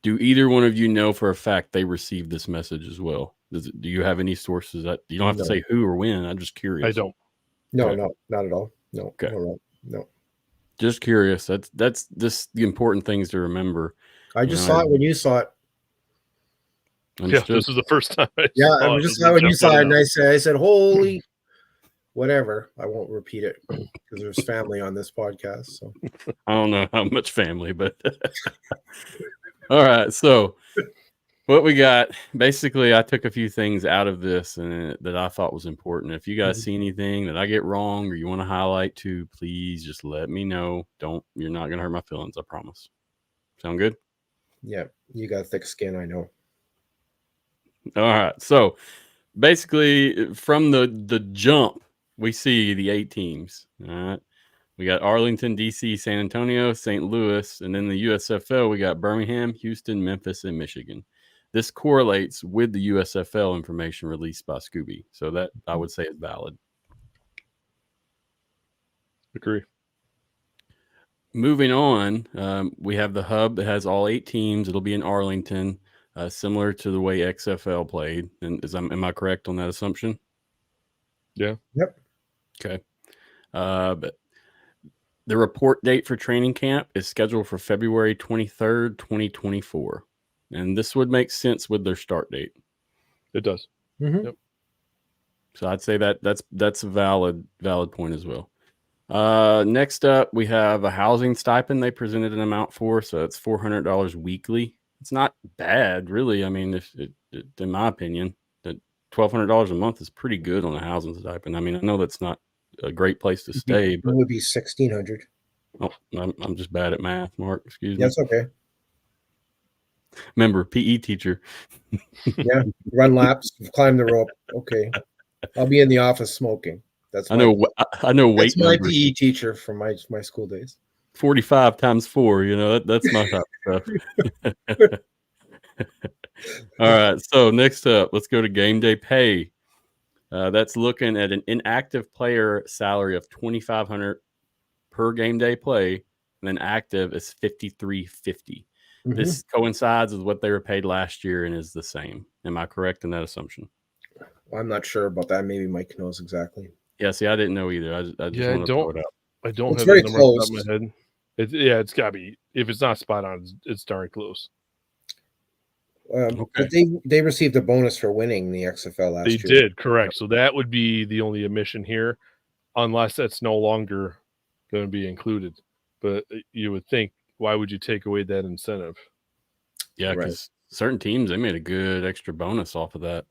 do either one of you know for a fact they received this message as well? Do you have any sources that you don't have to say who or when? I'm just curious. I don't. No, not at all. No. Okay. No. Just curious. That's just the important things to remember. I just saw it when you saw it. Understood. Yeah, this is the first time. I just saw it when you saw it, and I said, holy whatever. I won't repeat it because there's family on this podcast. So I don't know how much family, but all right. So what we got, basically, I took a few things out of this and that I thought was important. If you guys see anything that I get wrong or you want to highlight too, please just let me know. You're not going to hurt my feelings, I promise. Sound good? Yeah, you got thick skin, I know. All right. So basically, from the jump, we see the 8 teams. All right. We got Arlington, DC, San Antonio, St. Louis, and then the USFL, we got Birmingham, Houston, Memphis, and Michigan. This correlates with the USFL information released by Scooby. So that I would say is valid. Agree. Moving on, we have the hub that has all 8 teams. It'll be in Arlington, similar to the way XFL played. And am I correct on that assumption? Yeah. Yep. Okay. But the report date for training camp is scheduled for February 23rd, 2024. And this would make sense with their start date. It does. Mm-hmm. Yep. So I'd say that's a valid point as well. Next up, we have a housing stipend they presented an amount for. So it's $400 weekly it's not bad, really. I mean, in my opinion, that $1,200 a month is pretty good on a housing stipend. I mean, I know that's not a great place to stay, It but would be 1,600. oh, I'm just bad at math, Mark. Excuse me. That's okay. Remember, PE teacher. Yeah, run laps, climb the rope. Okay, I'll be in the office smoking. I know weight That's my numbers. PE teacher from my school days. 45 times 4. You know, that's my type of stuff. All right. So next up, let's go to game day pay. That's looking at an inactive player salary of $2,500 per game day play, and then active is $5,350. This coincides with what they were paid last year and is the same. Am I correct in that assumption? I'm not sure about that. Maybe Mike knows exactly. Yeah, see, I didn't know either. I just want to throw it out. I don't It's have very the number off the close. top of my head. It's got to be. If it's not spot on, it's darn close. Okay. But they received a bonus for winning the XFL last year. They did, correct. So that would be the only omission here, unless that's no longer going to be included. But you would think, why would you take away that incentive? Yeah, because certain teams, they made a good extra bonus off of that.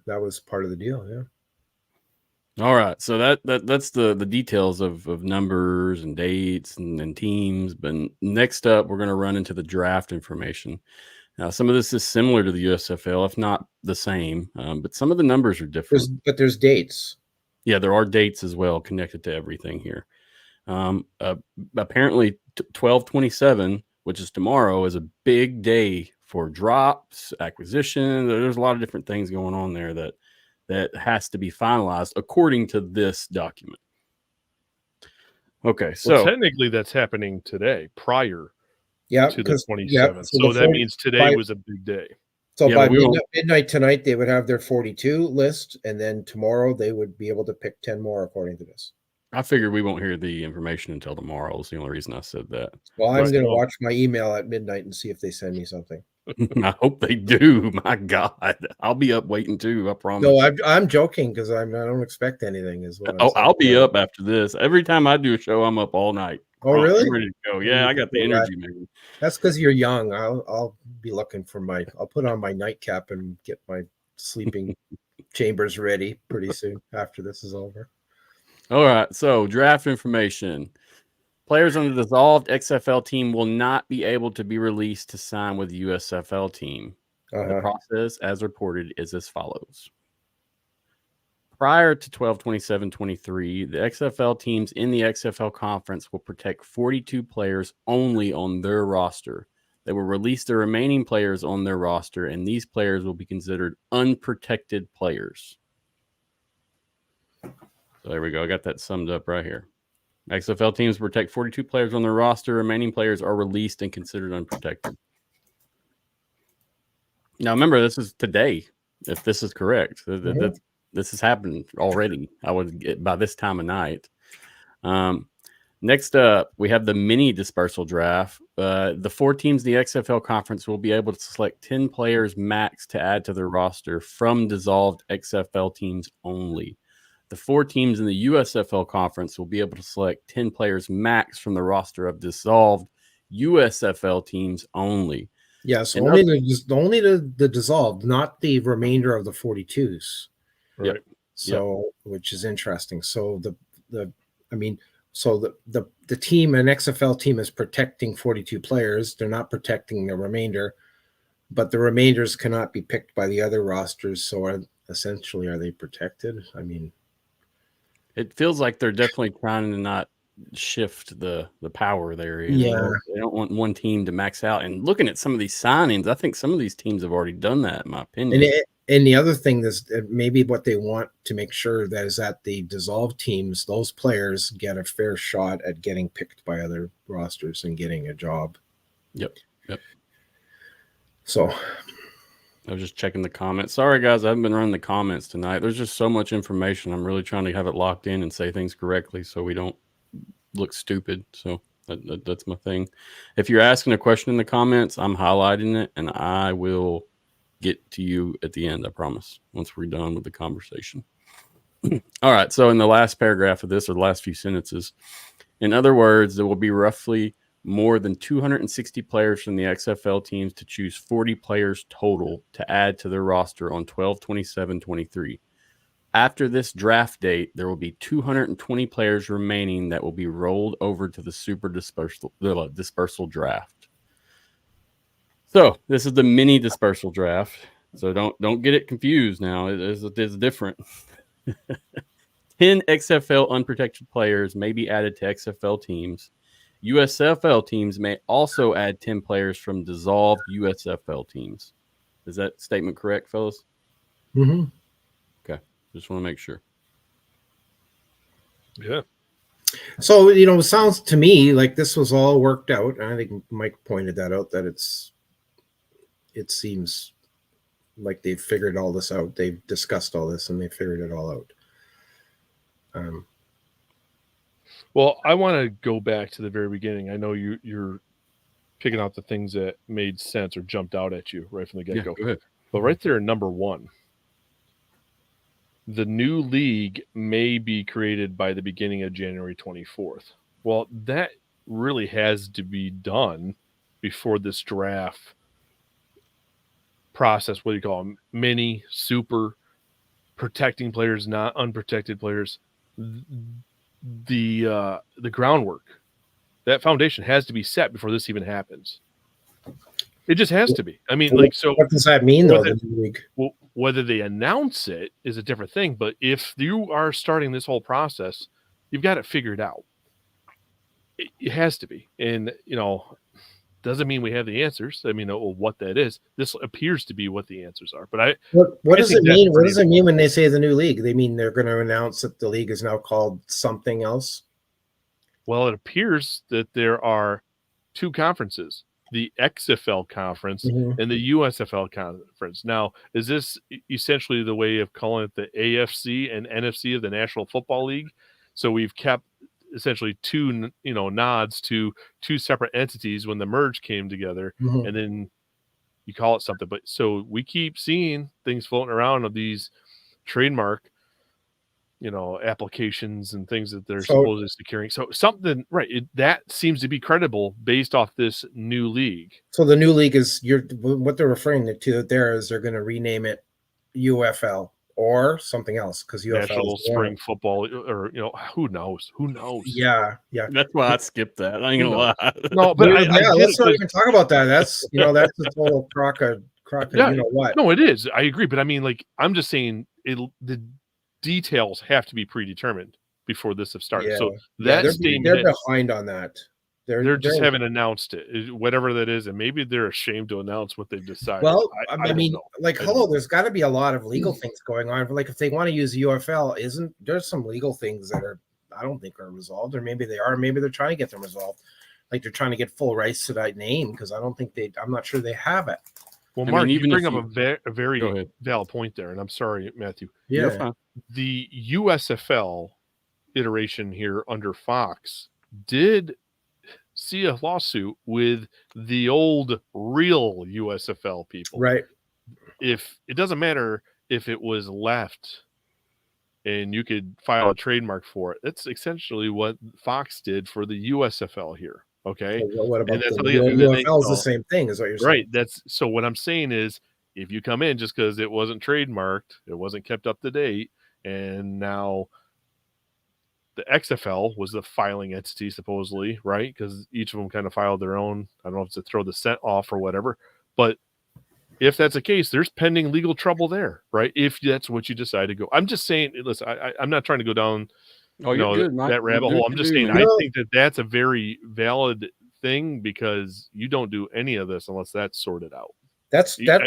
That was part of the deal, yeah. All right, so that's the details of numbers and dates and teams. But next up, we're going to run into the draft information. Now, some of this is similar to the USFL, if not the same, but some of the numbers are different. There's dates. Yeah, there are dates as well connected to everything here. Apparently, 12/27, which is tomorrow, is a big day for drops, acquisition. There's a lot of different things going on there that has to be finalized according to this document. Okay, so technically that's happening today prior to the 27th. Yeah, so that means today was a big day. So by midnight tonight, they would have their 42 list, and then tomorrow they would be able to pick 10 more according to this. I figured we won't hear the information until tomorrow. Is the only reason I said that. Well, I'm going to watch my email at midnight and see if they send me something. I hope they do. My God, I'll be up waiting too. I promise. No, I'm joking because I don't expect anything. I'll be up after this. Every time I do a show, I'm up all night. Oh, really? I'm ready to go. Yeah, I got the energy, man. That's because you're young. I'll be looking for I'll put on my nightcap and get my sleeping chambers ready pretty soon after this is over. All right. So draft information. Players on the dissolved XFL team will not be able to be released to sign with the USFL team. The process, as reported, is as follows. Prior to 12/27/23, the XFL teams in the XFL conference will protect 42 players only on their roster. They will release the remaining players on their roster, and these players will be considered unprotected players. So there we go. I got that summed up right here. XFL teams protect 42 players on their roster. Remaining players are released and considered unprotected. Now, remember, this is today, if this is correct. This has happened already. I would get by this time of night. Next up, we have the mini dispersal draft. The 4 teams in the XFL conference will be able to select 10 players max to add to their roster from dissolved XFL teams only. The 4 teams in the USFL conference will be able to select 10 players max from the roster of dissolved USFL teams only. Yes, only the dissolved, not the remainder of the 42s. Right. So, which is interesting. So the team, an XFL team, is protecting 42 players. They're not protecting the remainder, but the remainders cannot be picked by the other rosters. So essentially, are they protected? I mean, it feels like they're definitely trying to not shift the power there. Yeah. They don't want one team to max out. And looking at some of these signings, I think some of these teams have already done that, in my opinion. And the other thing is maybe what they want to make sure that is that the dissolved teams, those players get a fair shot at getting picked by other rosters and getting a job. Yep. So I was just checking the comments. Sorry, guys, I haven't been running the comments tonight. There's just so much information. I'm really trying to have it locked in and say things correctly so we don't look stupid. So that's my thing. If you're asking a question in the comments, I'm highlighting it, and I will get to you at the end, I promise, once we're done with the conversation. All right, so in the last paragraph of this, or the last few sentences, in other words, there will be roughly more than 260 players from the XFL teams to choose 40 players total to add to their roster on 12/27/23. After this draft date, there will be 220 players remaining that will be rolled over to the super dispersal draft. So this is the mini dispersal draft. So don't get it confused now. It's different. 10 XFL unprotected players may be added to XFL teams. USFL teams may also add 10 players from dissolved USFL teams. Is that statement correct, fellas? Mm-hmm. Okay. Just want to make sure. Yeah. So, it sounds to me like this was all worked out. And I think Mike pointed that out, that it seems like they've figured all this out. They've discussed all this and they figured it all out. Well, I want to go back to the very beginning. I know you're picking out the things that made sense or jumped out at you right from the get-go. Go ahead. But right there, number one, the new league may be created by the beginning of January 24th. Well, that really has to be done before this draft process. What do you call them? Mini, super, protecting players, not unprotected players. The groundwork, that foundation has to be set before this even happens. It just has to be. I mean, so what does that mean, though? Whether they announce it is a different thing. But if you are starting this whole process, you've got it figured out. It has to be. And, doesn't mean we have the answers. I mean, what that is. This appears to be what the answers are. But what does it mean? What does it mean when they say the new league? They mean they're going to announce that the league is now called something else? Well, it appears that there are two conferences, the XFL conference and the USFL conference. Now, is this essentially the way of calling it the AFC and NFC of the National Football League? So we've kept essentially two, nods to two separate entities when the merge came together, and then you call it something. But so we keep seeing things floating around of these trademark, applications and things that they're supposedly securing. So something, right? That seems to be credible based off this new league. So the new league is what they're referring to there is they're going to rename it UFL. Or something else, because UFL National Spring Football, or who knows? Yeah. That's why I skipped that. I ain't gonna lie. No, but let's not even talk about that. That's that's the total crock of what. No, it is. I agree, but I mean, I'm just saying the details have to be predetermined before this have started. Yeah. So that they're behind on that. They're just haven't announced it, whatever that is, and maybe they're ashamed to announce what they've decided. Well, I mean, there's got to be a lot of legal things going on. Like, if they want to use UFL, there's some legal things that I don't think are resolved, or maybe they are. Maybe they're trying to get them resolved. Like, they're trying to get full rights to that name, because I'm not sure they have it. Well, Mark, you bring up a very valid point there, and I'm sorry, Matthew. Yeah, the USFL iteration here under Fox did see a lawsuit with the old real USFL people. Right. If it doesn't matter if it was left and you could file a trademark for it, that's essentially what Fox did for the USFL here. Okay. So what about the UFL is the same thing, is what you're saying. Right. So what I'm saying is, if you come in just because it wasn't trademarked, it wasn't kept up to date, and now the XFL was the filing entity, supposedly, right? Because each of them kind of filed their own. I don't know if it's to throw the scent off or whatever. But if that's the case, there's pending legal trouble there, right? If that's what you decide to go. I'm just saying, listen, I'm not trying to go down that rabbit hole. I'm just saying, I think that's a very valid thing, because you don't do any of this unless that's sorted out. That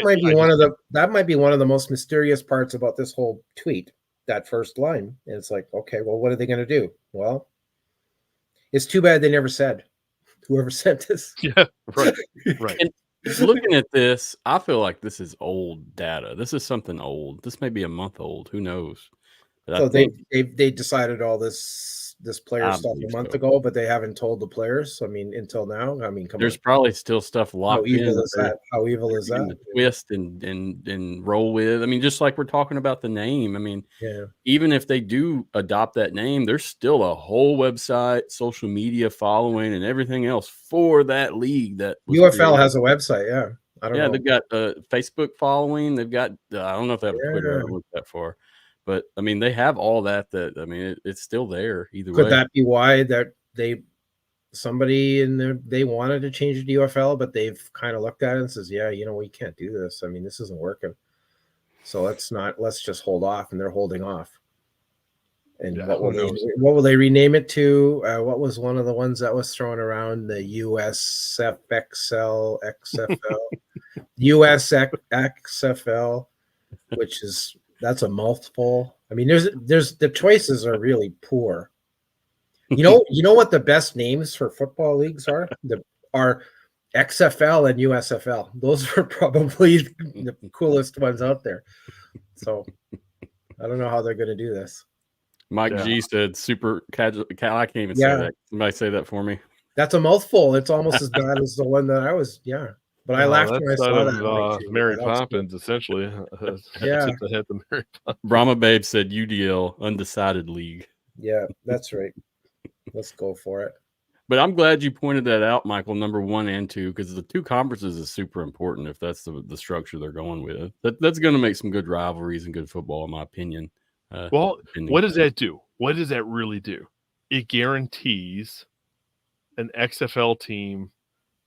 might be one of the most mysterious parts about this whole tweet. That first line, and it's like, okay, well, what are they going to do? Well, it's too bad they never said. Whoever sent this, yeah, right. And looking at this, I feel like this is old data. This is something old. This may be a month old. Who knows? But so they decided all this this player stuff a month ago, but they haven't told the players. I mean, until now. I mean, there's probably still stuff locked in. How evil is that? How evil is that? Twist and roll with. I mean, just like we're talking about the name. I mean, even if they do adopt that name, there's still a whole website, social media following, and everything else for that league. That UFL has a website. Yeah. I don't know. They've got a Facebook following. They've got, I don't know if they have a Twitter. I haven't looked that far. But, I mean, they have all that. I mean, it's still there either way. Could that be why that somebody in there, they wanted to change it to UFL, but they've kind of looked at it and says, yeah, we can't do this. I mean, this isn't working. So let's just hold off. And they're holding off. And what will they rename it to? What was one of the ones that was thrown around? The USFXL XFL, USXFL, which that's a mouthful. I mean, there's the choices are really poor. You know what the best names for football leagues are? Are XFL and USFL. Those are probably the coolest ones out there. So I don't know how they're going to do this. Mike G said super casual. I can't even say that. Somebody say that for me. That's a mouthful. It's almost as bad as the one that I was. Yeah. But I laughed when I saw that. Mary Poppins, essentially. Brahma Babe said UDL, undecided league. Yeah, that's right. Let's go for it. But I'm glad you pointed that out, Michael, number 1 and 2, because the 2 conferences is super important if that's the structure they're going with. That's going to make some good rivalries and good football, in my opinion. What does that do? What does that really do? It guarantees an XFL team,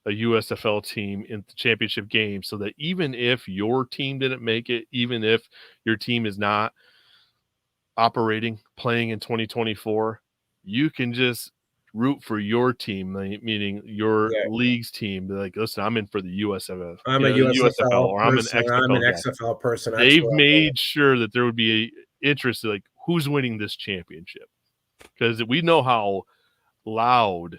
a USFL team in the championship game, so that even if your team didn't make it, even if your team is not playing in 2024, you can just root for your team, meaning your league's team. They're like, listen, I'm in for the USFL. I'm a USFL or I'm an XFL person. They've made sure that there would be a interest, like who's winning this championship, because we know how loud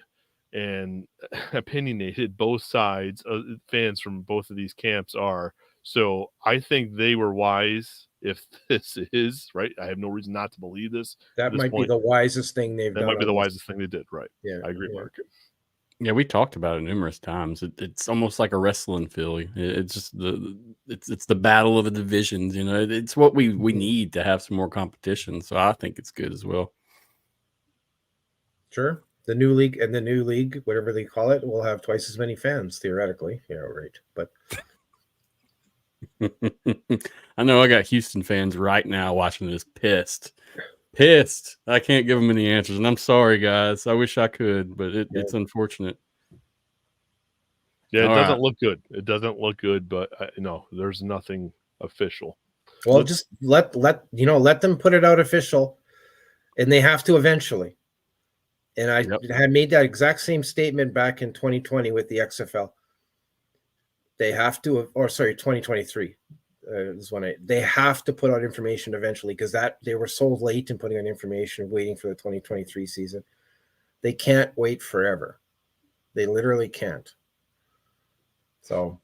and opinionated both sides, fans from both of these camps are. So I think they were wise. If this is right, I have no reason not to believe this. That might be the wisest thing they've done. That might be the wisest thing they did. Right. Yeah, I agree, Mark. Yeah, we talked about it numerous times. It's almost like a wrestling feel. It's just it's the battle of the divisions. It's what we need to have some more competition. So I think it's good as well. Sure. The new league, whatever they call it, will have twice as many fans theoretically. Yeah, right. But I know I got Houston fans right now watching this pissed. I can't give them any answers, and I'm sorry, guys. I wish I could, but it's unfortunate. Yeah, it doesn't look good. It doesn't look good, but no, there's nothing official. Well, just let them put it out official, and they have to eventually. And I had made that exact same statement back in 2020 with the XFL. They have to, 2023 is when they have to put out information eventually, because they were so late in putting out information, waiting for the 2023 season. They can't wait forever. They literally can't. So,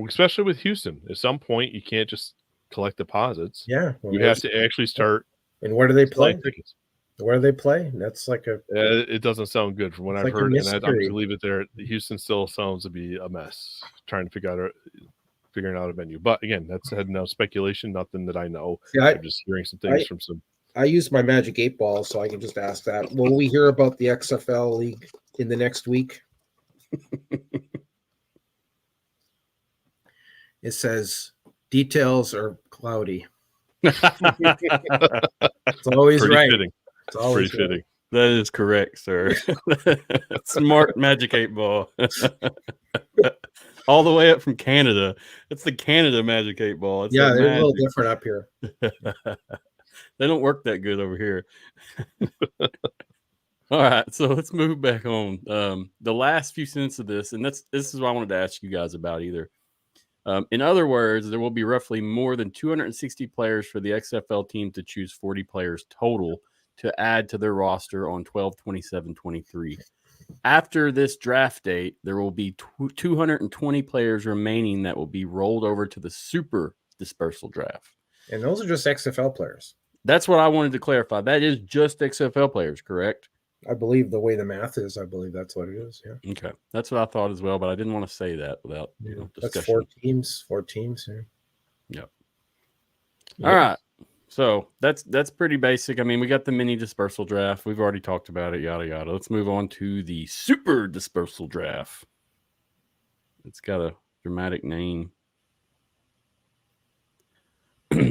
especially with Houston, at some point you can't just collect deposits. Yeah, you have to actually start. And where do they play? Tickets. Where do they play? That's like it doesn't sound good from what I've heard, and I'm going to leave it there. Houston still sounds to be a mess, trying to figuring out a venue. But again, that's no speculation, nothing that I know. Yeah, I'm just hearing some things from some. I use my Magic 8 Ball, so I can just ask that. Will we hear about the XFL league in the next week? It says details are cloudy. It's always pretty right. Fitting. It's always pretty fitting. That is correct, sir. Smart Magic 8 Ball. All the way up from Canada. It's the Canada Magic 8 Ball. They're a little different up here. They don't work that good over here. All right, so let's move back on. The last few sentences of this, and this is what I wanted to ask you guys about either. In other words, there will be roughly more than 260 players for the XFL team to choose 40 players total to add to their roster on 12/27/23. After this draft date, there will be 220 players remaining that will be rolled over to the super dispersal draft. And those are just XFL players. That's what I wanted to clarify. That is just XFL players, correct? I believe the way the math is, I believe that's what it is. Yeah. Okay, that's what I thought as well, but I didn't want to say that without That's discussion. 4 teams. Yeah. Yep. All right. So that's pretty basic. I mean, we got the mini dispersal draft. We've already talked about it, yada yada. Let's move on to the super dispersal draft. It's got a dramatic name.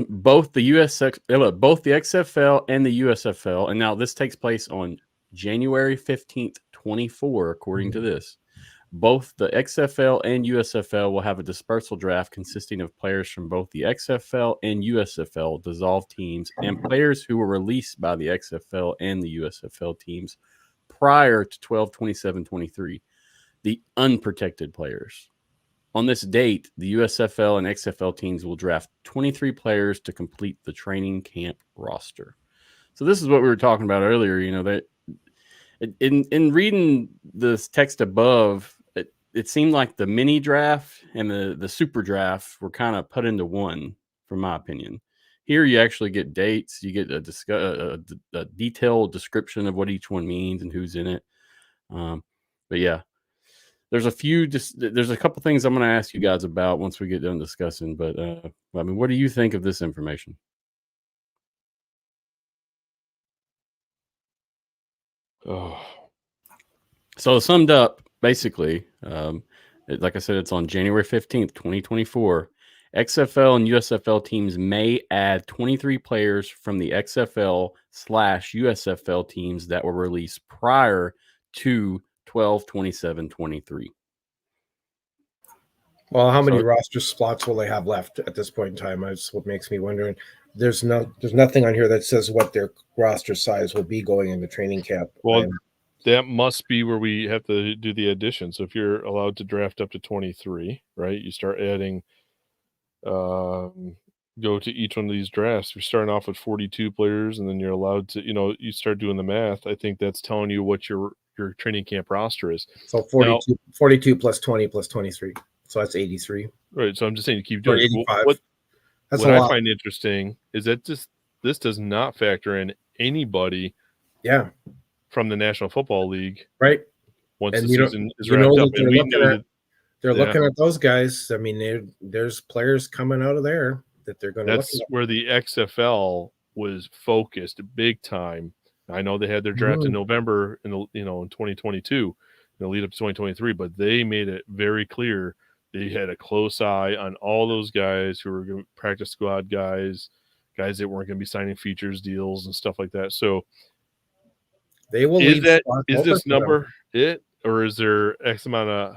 both the XFL and the USFL, and now this takes place on January 15th, 24, according to this. Both the XFL and USFL will have a dispersal draft consisting of players from both the XFL and USFL dissolved teams and players who were released by the XFL and the USFL teams prior to 12/27/23, the unprotected players. On this date, the USFL and XFL teams will draft 23 players to complete the training camp roster. So this is what we were talking about earlier. That in reading this text above, it seemed like the mini draft and the super draft were kind of put into one, from my opinion. Here you actually get dates, you get a detailed description of what each one means and who's in it. But yeah. There's a couple things I'm going to ask you guys about once we get done discussing. But I mean, what do you think of this information? Oh, so summed up, basically, like I said, it's on January 15th, 2024. XFL and USFL teams may add 23 players from the XFL/USFL teams that were released prior to 12/27/23. Well, how many roster slots will they have left at this point in time? That's what makes me wondering. There's nothing on here that says what their roster size will be going into training camp. Well, that must be where we have to do the addition. So if you're allowed to draft up to 23, right, you start adding, go to each one of these drafts. You're starting off with 42 players, and then you're allowed to, you start doing the math. I think that's telling you what your training camp roster is. So 42 plus 20 plus 23. So that's 83. Right. So I'm just saying, you keep doing 85. What I find interesting is that this does not factor in anybody from the National Football League. Right. Once the season is wrapped up. They're looking at those guys. I mean, there's players coming out of there that they're going to look at. That's where the XFL was focused big time. I know they had their draft in November in 2022, in the lead up to 2023, but they made it very clear they had a close eye on all those guys who were going to practice squad guys that weren't going to be signing features deals and stuff like that. So they will is this number it, or is there X amount of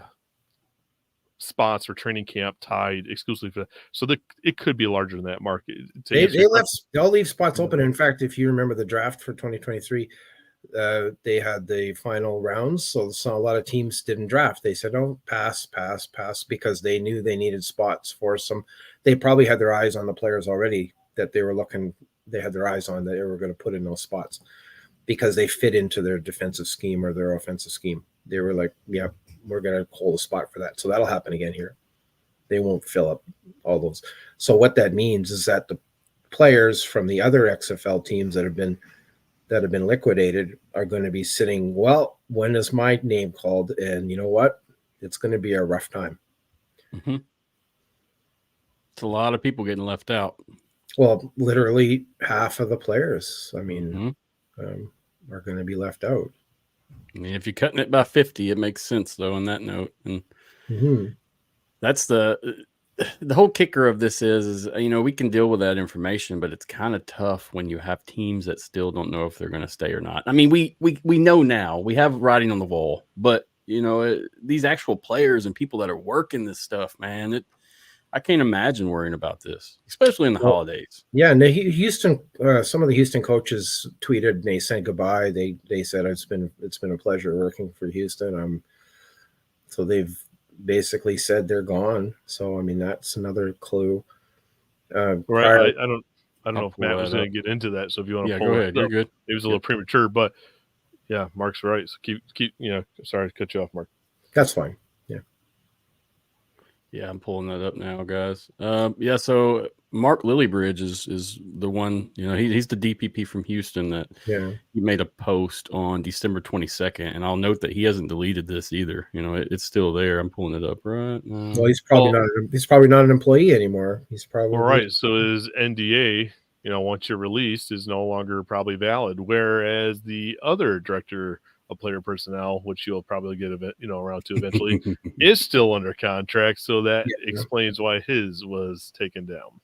spots for training camp tied exclusively for that? So it could be larger than that market. They'll leave spots open. In fact, if you remember the draft for 2023, they had the final rounds, so a lot of teams didn't draft. They said, "Oh, pass," because they knew they needed spots for some. They probably had their eyes on the players already that they were looking. They had their eyes on that they were going to put in those spots because they fit into their defensive scheme or their offensive scheme. They were like, "Yeah, we're going to hold a spot for that." So that'll happen again here. They won't fill up all those. So what that means is that the players from the other XFL teams that have been liquidated are going to be sitting, well, when is my name called? And you know what? It's going to be a rough time. Mm-hmm. It's a lot of people getting left out. Well, literally half of the players, I mean, are going to be left out. I mean, if you're cutting it by 50, it makes sense, though, on that note. And that's the whole kicker of this is, we can deal with that information, but it's kind of tough when you have teams that still don't know if they're going to stay or not. I mean, we know now. We have writing on the wall, but, these actual players and people that are working this stuff, man, I can't imagine worrying about this, especially in the holidays. Yeah, and Houston, some of the Houston coaches tweeted and they said goodbye. They said it's been a pleasure working for Houston. So they've basically said they're gone. So I mean that's another clue. Right. I don't know if Matt was going to get into that. So if you want to pull go ahead, you're good. It was a little premature, but yeah, Mark's right. So keep. Sorry to cut you off, Mark. That's fine. Yeah, I'm pulling that up now, guys. Yeah, so Mark Lillybridge is the one, he's the DPP from Houston that he made a post on December 22nd, and I'll note that he hasn't deleted this either. It's still there. I'm pulling it up right now. Well, he's probably not an employee anymore. He's probably all right. So his NDA, once you're released, is no longer probably valid. Whereas the other director of player personnel, which you'll probably get a bit, around to eventually, is still under contract. So that explains why his was taken down.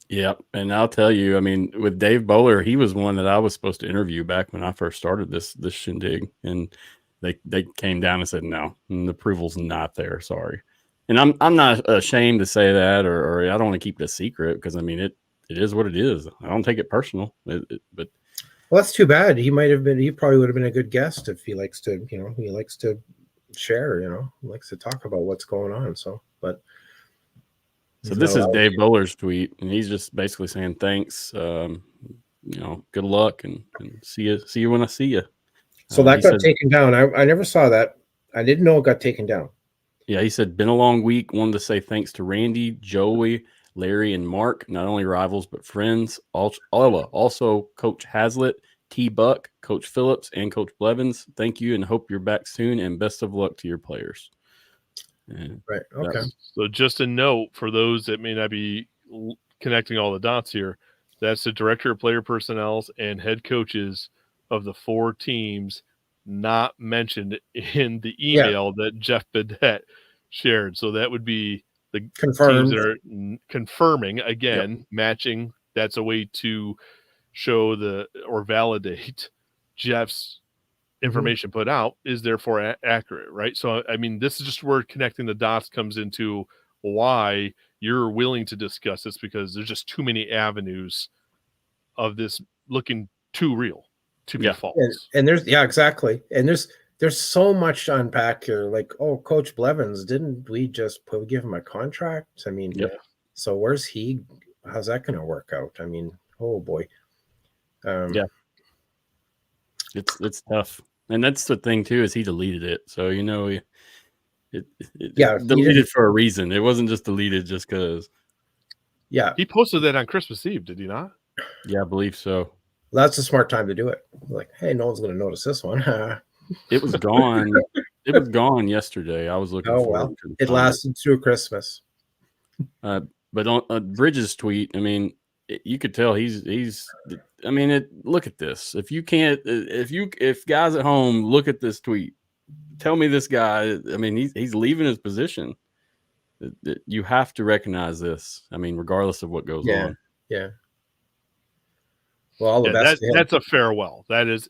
Yeah, and I'll tell you, I mean, with Dave Bowler, he was one that I was supposed to interview back when I first started this shindig, and they came down and said no, and the approval's not there. Sorry, and I'm not ashamed to say that, or I don't want to keep it a secret, because I mean it is what it is. I don't take it personal, but well, that's too bad. He probably would have been a good guest if he likes to, he likes to share, he likes to talk about what's going on. So this is Dave Bowler's tweet, and he's just basically saying thanks, good luck, and see you when I see you. So that got taken down. I never saw that. I didn't know it got taken down. Yeah, he said, been a long week. Wanted to say thanks to Randy, Joey, Larry, and Mark, not only rivals, but friends. Also Coach Hazlitt, T-Buck, Coach Phillips, and Coach Blevins. Thank you, and hope you're back soon, and best of luck to your players. And right. Okay. So just a note for those that may not be connecting all the dots here, that's the director of player personnel and head coaches of the 4 teams not mentioned in the email that Jeff Bedette shared. So that would be the confirmed. Teams that are confirming, again, matching. That's a way to show or validate Jeff's information put out is therefore accurate, right? So, I mean, this is just where connecting the dots comes into why you're willing to discuss this, because there's just too many avenues of this looking too real to be false. And there's, exactly. And there's so much to unpack here. Like, Coach Blevins, didn't we just give him a contract? I mean, so where's he? How's that going to work out? I mean, oh boy. It's tough. And that's the thing too, is he deleted it. So, it deleted for a reason. It wasn't just deleted just because. Yeah. He posted that on Christmas Eve, did he not? Yeah, I believe so. Well, that's a smart time to do it. Like, hey, no one's going to notice this one. It was gone. It was gone yesterday. I was looking for it. It lasted through Christmas. But on Bridges' tweet, I mean, you could tell he's. I mean, look at this. If guys at home look at this tweet, tell me this guy. I mean, he's leaving his position. You have to recognize this. I mean, regardless of what goes on. Yeah. Well, all the best. That's a farewell. That is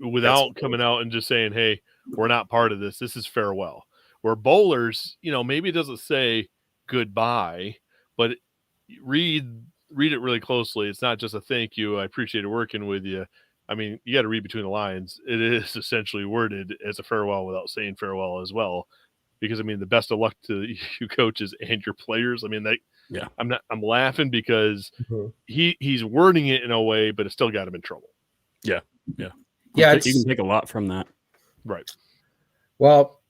without coming out and just saying, "Hey, we're not part of this." This is farewell. Where Bowlers, maybe it doesn't say goodbye, but read it really closely. It's not just a thank you. I appreciate working with you. I mean, you got to read between the lines. It is essentially worded as a farewell without saying farewell as well. Because I mean, the best of luck to you coaches and your players. I mean, I'm laughing because he's wording it in a way, but it still got him in trouble. Yeah. Yeah. You can take a lot from that. Right. Well,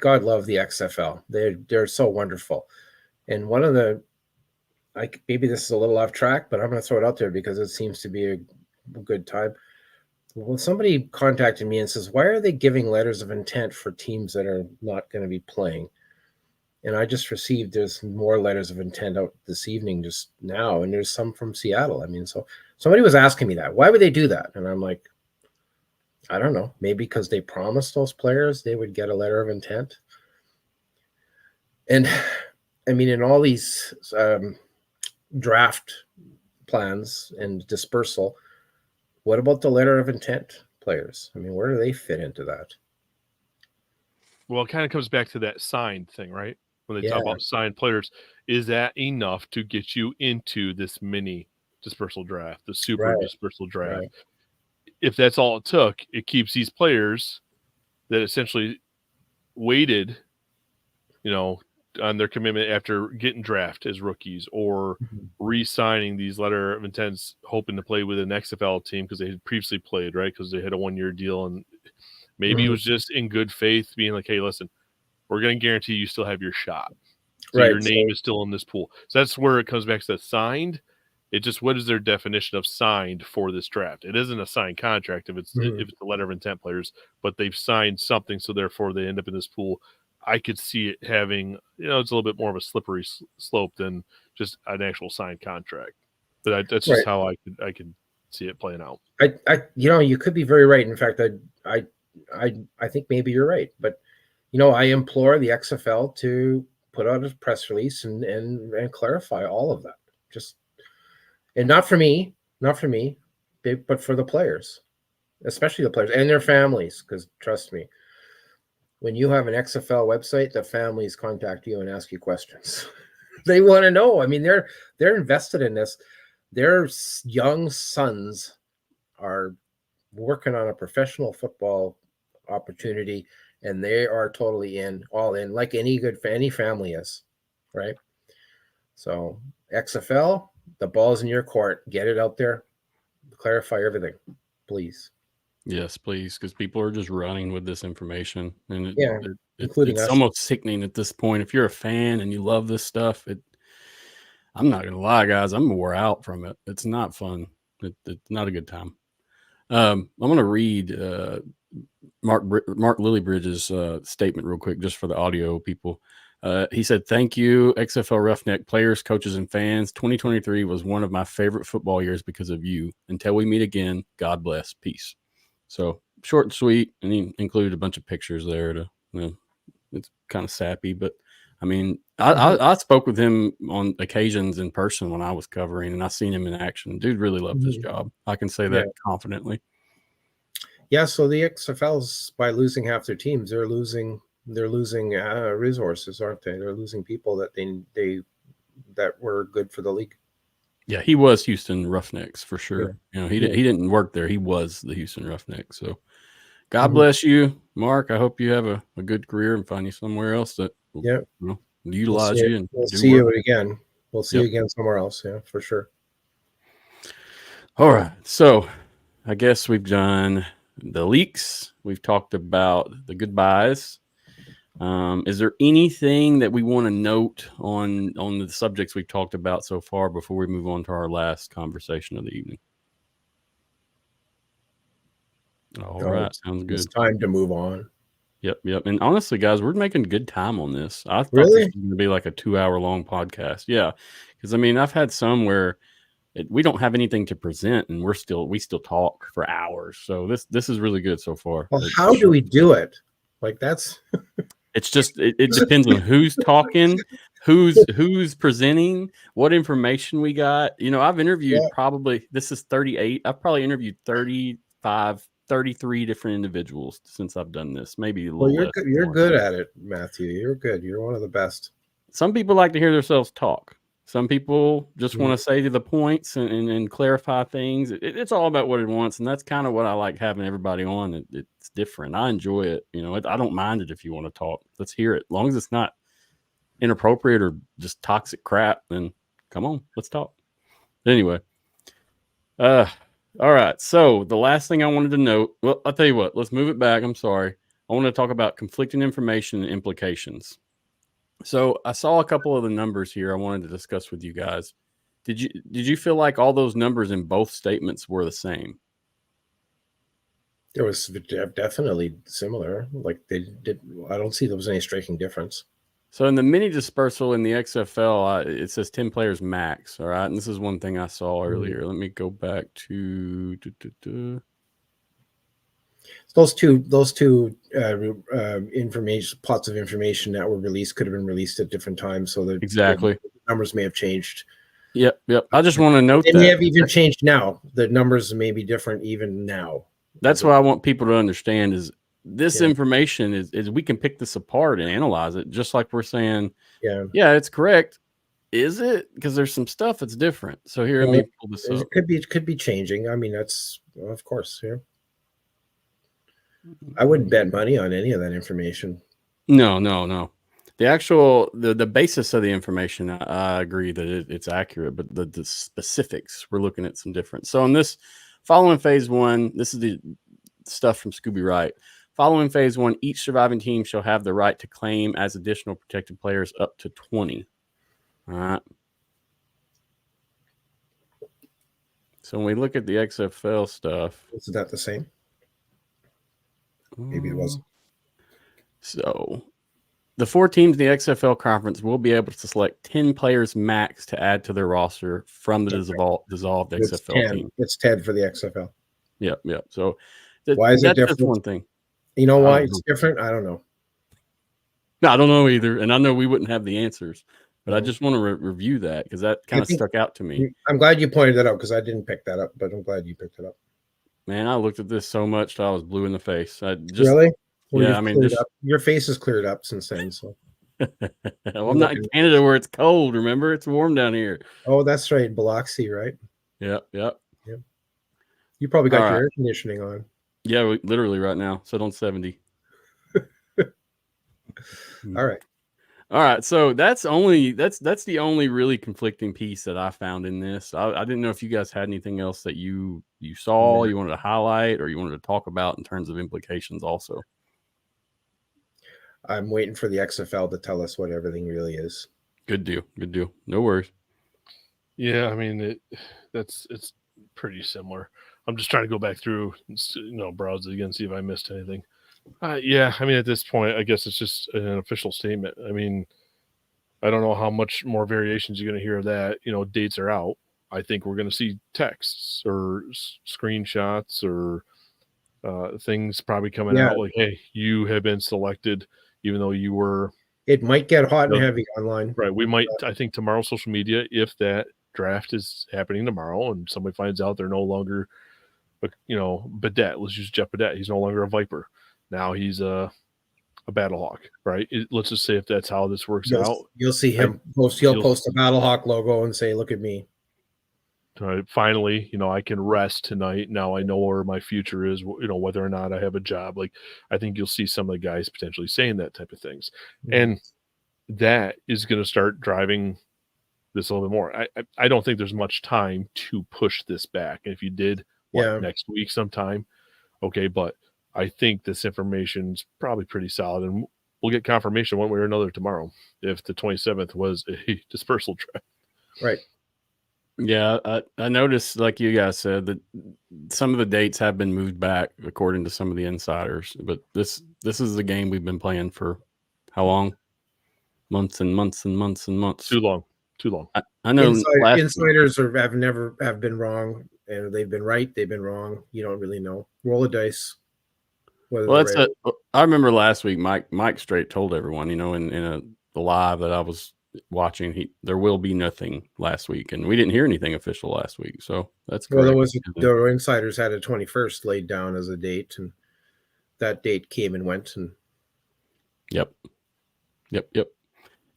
God love the XFL. They're so wonderful. And one of the, maybe this is a little off track, but I'm going to throw it out there because it seems to be a good time. Well, somebody contacted me and says, why are they giving letters of intent for teams that are not going to be playing? And I just received, there's more letters of intent out this evening just now, and there's some from Seattle. I mean, so somebody was asking me that. Why would they do that? And I'm like, I don't know. Maybe because they promised those players they would get a letter of intent. And I mean, in all these draft plans and dispersal, what about the letter of intent players? I mean, where do they fit into that? Well, it kind of comes back to that signed thing, right? When they talk about signed players, is that enough to get you into this mini dispersal draft, the super dispersal draft? Right. If that's all it took, it keeps these players that essentially waited, on their commitment after getting drafted as rookies or re-signing these letter of intents, hoping to play with an XFL team because they had previously played, right? Because they had a 1-year deal, and maybe it was just in good faith being like, hey, listen, we're going to guarantee you still have your shot. So your name is still in this pool. So that's where it comes back to that signed. It just, what is their definition of signed for this draft? It isn't a signed contract if it's a letter of intent players, but they've signed something, so therefore they end up in this pool. I could see it having, it's a little bit more of a slippery slope than just an actual signed contract. But that's just how I could see it playing out. You could be very right. In fact, I think maybe you're right. But I implore the XFL to put out a press release and clarify all of that. And not for me, but for the players, especially the players and their families. Because trust me, when you have an XFL website, the families contact you and ask you questions. They want to know. I mean, they're invested in this. Their young sons are working on a professional football opportunity, and they are totally all in, like any family is, right? So XFL, the ball's in your court. Get it out there. Clarify everything, please. Yes, please, because people are just running with this information, and including it's us. almost sickening at this point. If you're a fan and you love this stuff, I'm not gonna lie, guys, I'm wore out from it. It's not fun. It's not a good time. I'm gonna read Mark Lillybridge's statement real quick, just for the audio people. He said, "Thank you, XFL Roughneck players, coaches, and fans. 2023 was one of my favorite football years because of you. Until we meet again, God bless. Peace." So short and sweet, and he included a bunch of pictures there it's kind of sappy, but I mean, I spoke with him on occasions in person when I was covering, and I seen him in action. Dude really loved his job. I can say that confidently. Yeah. So the XFLs, by losing half their teams, they're losing resources, aren't they? They're losing people that that were good for the league. Yeah, he was Houston Roughnecks for sure. Yeah. He didn't work there. He was the Houston Roughnecks. So God bless you, Mark. I hope you have a good career and find you somewhere else that will utilize you. And we'll see you again. We'll see you again somewhere else. Yeah, for sure. All right. So I guess we've done the leaks. We've talked about the goodbyes. Is there anything that we want to note on the subjects we've talked about so far before we move on to our last conversation of the evening? All right. Sounds good. It's time to move on. Yep. And honestly, guys, we're making good time on this. I thought this was going to be like a 2-hour long podcast. Yeah. Because, I mean, I've had some where we don't have anything to present, and we still talk for hours. So this is really good so far. Well, how do we do it? Like that's... It's just it depends on who's talking, who's presenting, what information we got. I've interviewed probably, this is 38. I've probably interviewed 35, 33 different individuals since I've done this. Maybe a little less. You're good at it, Matthew. You're good. You're one of the best. Some people like to hear themselves talk. Some people just want to say to the points and clarify things. It's all about what it wants, and that's kind of what I like having everybody on. It's different. I enjoy it. I don't mind it if you want to talk. Let's hear it. As long as it's not inappropriate or just toxic crap, then come on, let's talk. Anyway, all right. So the last thing I wanted to note, well, I'll tell you what. Let's move it back. I'm sorry. I want to talk about conflicting information and implications. So I saw a couple of the numbers here I wanted to discuss with you guys. Did you feel like all those numbers in both statements were the same? There was definitely similar. Like I don't see there was any striking difference. So in the mini dispersal in the XFL, it says 10 players max. All right. And this is one thing I saw earlier. Let me go back to those two information plots of information that were released could have been released at different times, so that exactly the numbers may have changed. Yep. I just want to note they may have even changed now. The numbers may be different even now. That's what I want people to understand is this information is we can pick this apart and analyze it, just like we're saying, it's correct. Is it? Because there's some stuff that's different. So here, let me pull this up. It could be changing. I mean, that's of course, I wouldn't bet money on any of that information. No. The actual the basis of the information, I agree that it's accurate, but the specifics, we're looking at some difference. So in this following phase 1, this is the stuff from Scooby Wright. Following phase 1, each surviving team shall have the right to claim as additional protected players up to 20. All right. So when we look at the XFL stuff, is that the same? Maybe it wasn't. So the 4 teams in the XFL conference will be able to select 10 players max to add to their roster from the dissolved XFL team. It's 10 for the XFL. Yep. So why is it different? That's one thing. You know why it's different? I don't know. No, I don't know either. And I know we wouldn't have the answers, but I just want to review that because that kind of stuck out to me. I'm glad you pointed that out because I didn't pick that up, but I'm glad you picked it up. Man, I looked at this so much that I was blue in the face. Really? Well, yeah, I mean, your face has cleared up since then. So, well, I'm not in Canada where it's cold. Remember, it's warm down here. Oh, that's right, Biloxi, right? Yep. You probably got your air conditioning on. Yeah, literally right now. Set on 70. All right. So that's the only really conflicting piece that I found in this. I didn't know if you guys had anything else that you saw, you wanted to highlight, or you wanted to talk about in terms of implications also. I'm waiting for the XFL to tell us what everything really is. Good deal. No worries. Yeah, I mean it's pretty similar. I'm just trying to go back through, browse it again, see if I missed anything. Yeah, I mean at this point, I guess it's just an official statement. I mean, I don't know how much more variations you're going to hear of that. Dates are out. I think we're going to see texts or screenshots or things probably coming out like, hey, you have been selected, even though you were. It might get hot and heavy online. Right. We might, I think tomorrow, social media, if that draft is happening tomorrow and somebody finds out they're no longer, Badette, let's use Jeff Badette. He's no longer a Viper. Now he's a Battlehawk, right? Let's just say if that's how this works out. You'll see him post. He'll post a Battlehawk logo and say, look at me. Finally, I can rest tonight. Now I know where my future is, whether or not I have a job. Like, I think you'll see some of the guys potentially saying that type of things. Mm-hmm. And that is going to start driving this a little bit more. I don't think there's much time to push this back. And if you did next week sometime, okay, but I think this information's probably pretty solid, and we'll get confirmation one way or another tomorrow if the 27th was a dispersal draft. Right. Yeah, I noticed, like you guys said, that some of the dates have been moved back according to some of the insiders. But this is the game we've been playing for how long? Months and months and months and months. Too long. I know insiders have been wrong, and they've been right. They've been wrong. You don't really know. Roll a dice. Well, I remember last week Mike straight told everyone, in the live that I was watching, there will be nothing last week, and we didn't hear anything official last week, so that's correct. Well, the insiders had a 21st laid down as a date, and that date came and went, and yep.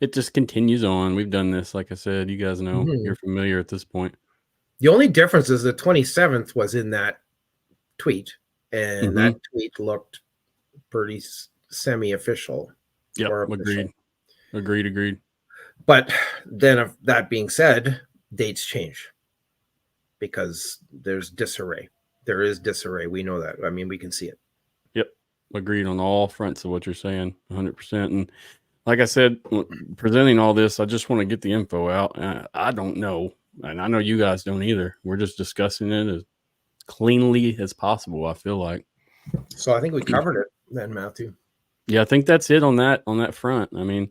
It just continues on. We've done this, like I said. You guys know, You're familiar at this point. The only difference is the 27th was in that tweet, and that tweet looked pretty semi-official. Yeah, agreed. But then, that being said, dates change because there's disarray. There is disarray. We know that. I mean, we can see it. Yep. Agreed on all fronts of what you're saying, 100%. And like I said, presenting all this, I just want to get the info out. I don't know, and I know you guys don't either. We're just discussing it as cleanly as possible, I feel like. So I think we covered it then, Matthew. Yeah, I think that's it on that front. I mean,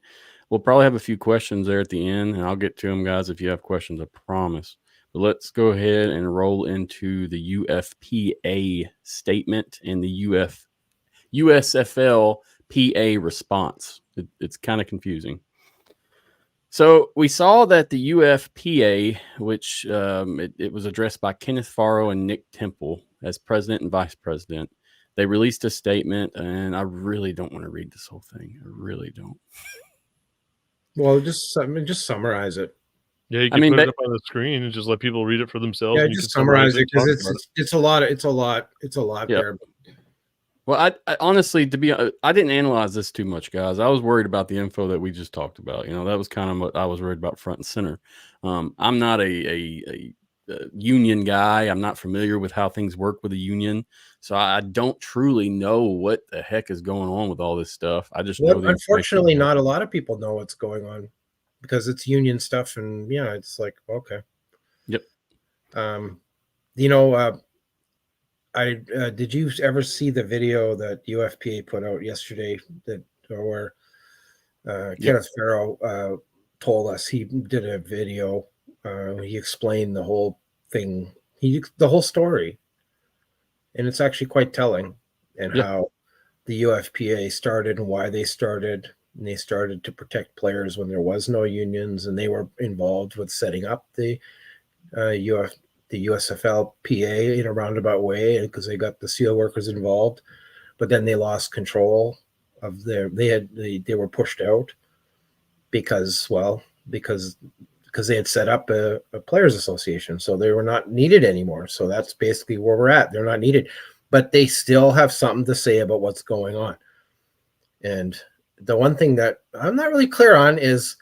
we'll probably have a few questions there at the end, and I'll get to them, guys, if you have questions, I promise. But let's go ahead and roll into the UFPA statement and the USFLPA response. It's kind of confusing. So we saw that the UFPA, which it was addressed by Kenneth Farrow and Nick Temple as president and vice president, they released a statement, and I really don't want to read this whole thing. I really don't. Well, just summarize it. Yeah, you can put it up on the screen and just let people read it for themselves. Yeah, just summarize it because it's a lot there. Well, I honestly, I didn't analyze this too much, guys. I was worried about the info that we just talked about. That was kind of what I was worried about front and center. I'm not a union guy. I'm not familiar with how things work with a union. So I don't truly know what the heck is going on with all this stuff. I just know the unfortunately, not a lot of people know what's going on because it's union stuff. And yeah, it's like, okay. Yep. Did you ever see the video that UFPA put out yesterday where Kenneth Farrow told us he did a video. He explained the whole thing, the whole story, and it's actually quite telling. And how the UFPA started and why they started. And they started to protect players when there was no unions, and they were involved with setting up the USFLPA in a roundabout way because they got the steel workers involved. But then they lost control of they were pushed out because they had set up a players association, so they were not needed anymore. So that's basically where we're at. They're not needed, but they still have something to say about what's going on. And the one thing that I'm not really clear on is,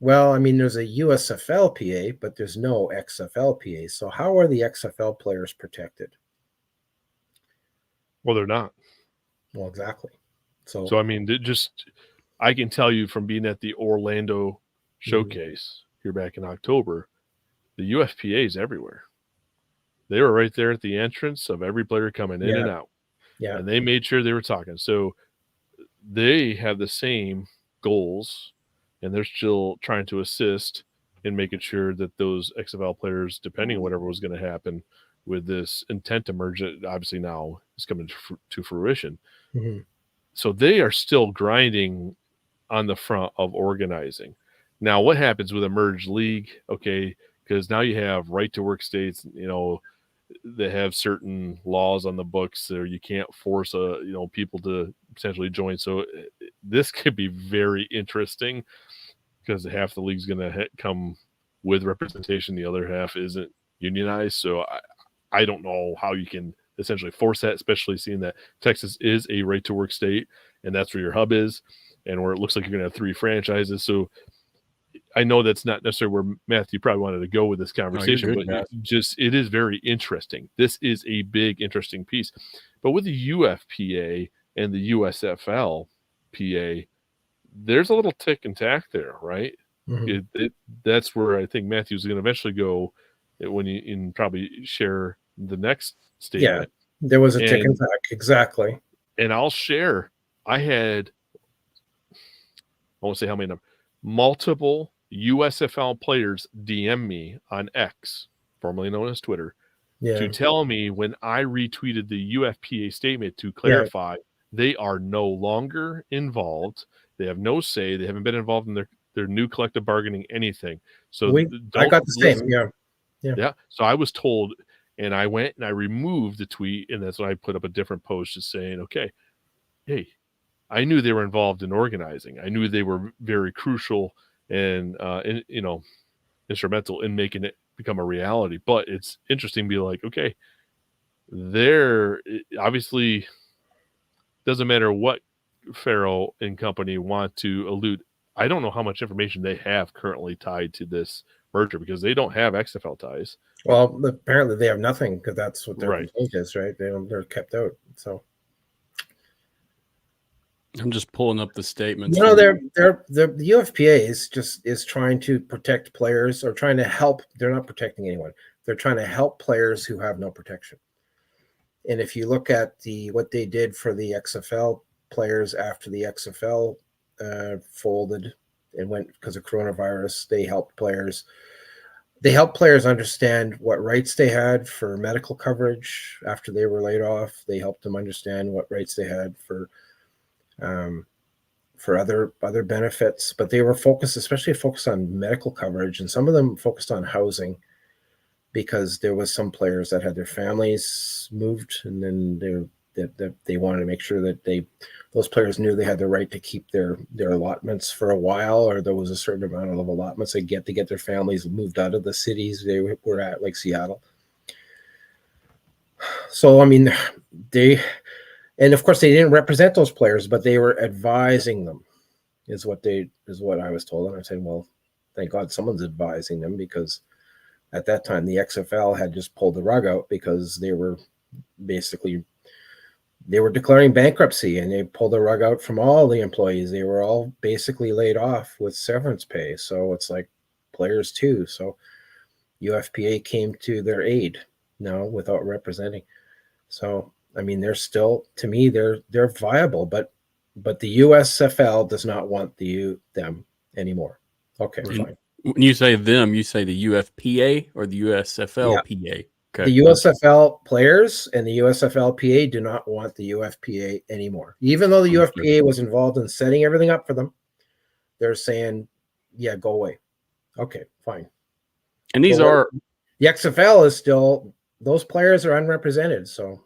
well, I mean, there's a USFLPA, but there's no XFLPA. So how are the XFL players protected? Well, they're not. Well, exactly. So I mean, I can tell you from being at the Orlando showcase here back in October, the UFPA is everywhere. They were right there at the entrance of every player coming in and out. Yeah. And they made sure they were talking. So they have the same goals, and they're still trying to assist in making sure that those XFL players, depending on whatever was going to happen with this intent to merge, it obviously now is coming to fruition. Mm-hmm. So they are still grinding on the front of organizing. Now, what happens with a merged league? Okay, because now you have right to work states, that have certain laws on the books, so you can't force people to potentially join. So this could be very interesting because half the league's going to come with representation, the other half isn't unionized. So I don't know how you can essentially force that, especially seeing that Texas is a right to work state, and that's where your hub is, and where it looks like you're going to have 3 franchises. So I know that's not necessarily where Matthew probably wanted to go with this conversation, but it is very interesting. This is a big, interesting piece. But with the UFPA and the USFLPA, there's a little tick and tack there, right? Mm-hmm. That's where I think Matthew's going to eventually go when you probably share the next statement. Yeah, there was a tick and tack, exactly. And I'll share. I won't say how many numbers. Multiple USFL players DM me on X, formerly known as Twitter, to tell me when I retweeted the UFPA statement to clarify they are no longer involved. They have no say. They haven't been involved in their new collective bargaining, anything. So I got the same. Yeah. So I was told, and I went and I removed the tweet, and that's when I put up a different post just saying, okay, hey, I knew they were involved in organizing. I knew they were very crucial and instrumental in making it become a reality. But it's interesting to be like, okay, obviously doesn't matter what Farrow and company want to allude. I don't know how much information they have currently tied to this merger because they don't have XFL ties. Well, apparently they have nothing because that's what their complaint is, right? They're kept out. So I'm just pulling up the statements. The UFPA is trying to protect players or trying to help. They're not protecting anyone. They're trying to help players who have no protection. And if you look at what they did for the XFL players after the XFL folded and went because of coronavirus, they helped players. They helped players understand what rights they had for medical coverage after they were laid off. They helped them understand what rights they had for other benefits, but they were especially focused on medical coverage, and some of them focused on housing because there was some players that had their families moved, and then they wanted to make sure that those players knew they had the right to keep their allotments for a while, or there was a certain amount of allotments they get to get their families moved out of the cities they were at, like Seattle. So I mean, and of course, they didn't represent those players, but they were advising them, is what I was told. And I said, well, thank God someone's advising them because at that time, the XFL had just pulled the rug out because they were declaring bankruptcy, and they pulled the rug out from all the employees. They were all basically laid off with severance pay. So it's like players too. So UFPA came to their aid now without representing. So, I mean, they're still, to me, they're viable, but the USFL does not want them anymore. Okay, fine. When you say them, you say the UFPA or the USFLPA? Yeah. Okay. The USFL players and the USFLPA do not want the UFPA anymore. Even though the UFPA was involved in setting everything up for them, they're saying, yeah, go away. Okay, fine. And these the XFL is still, those players are unrepresented. So,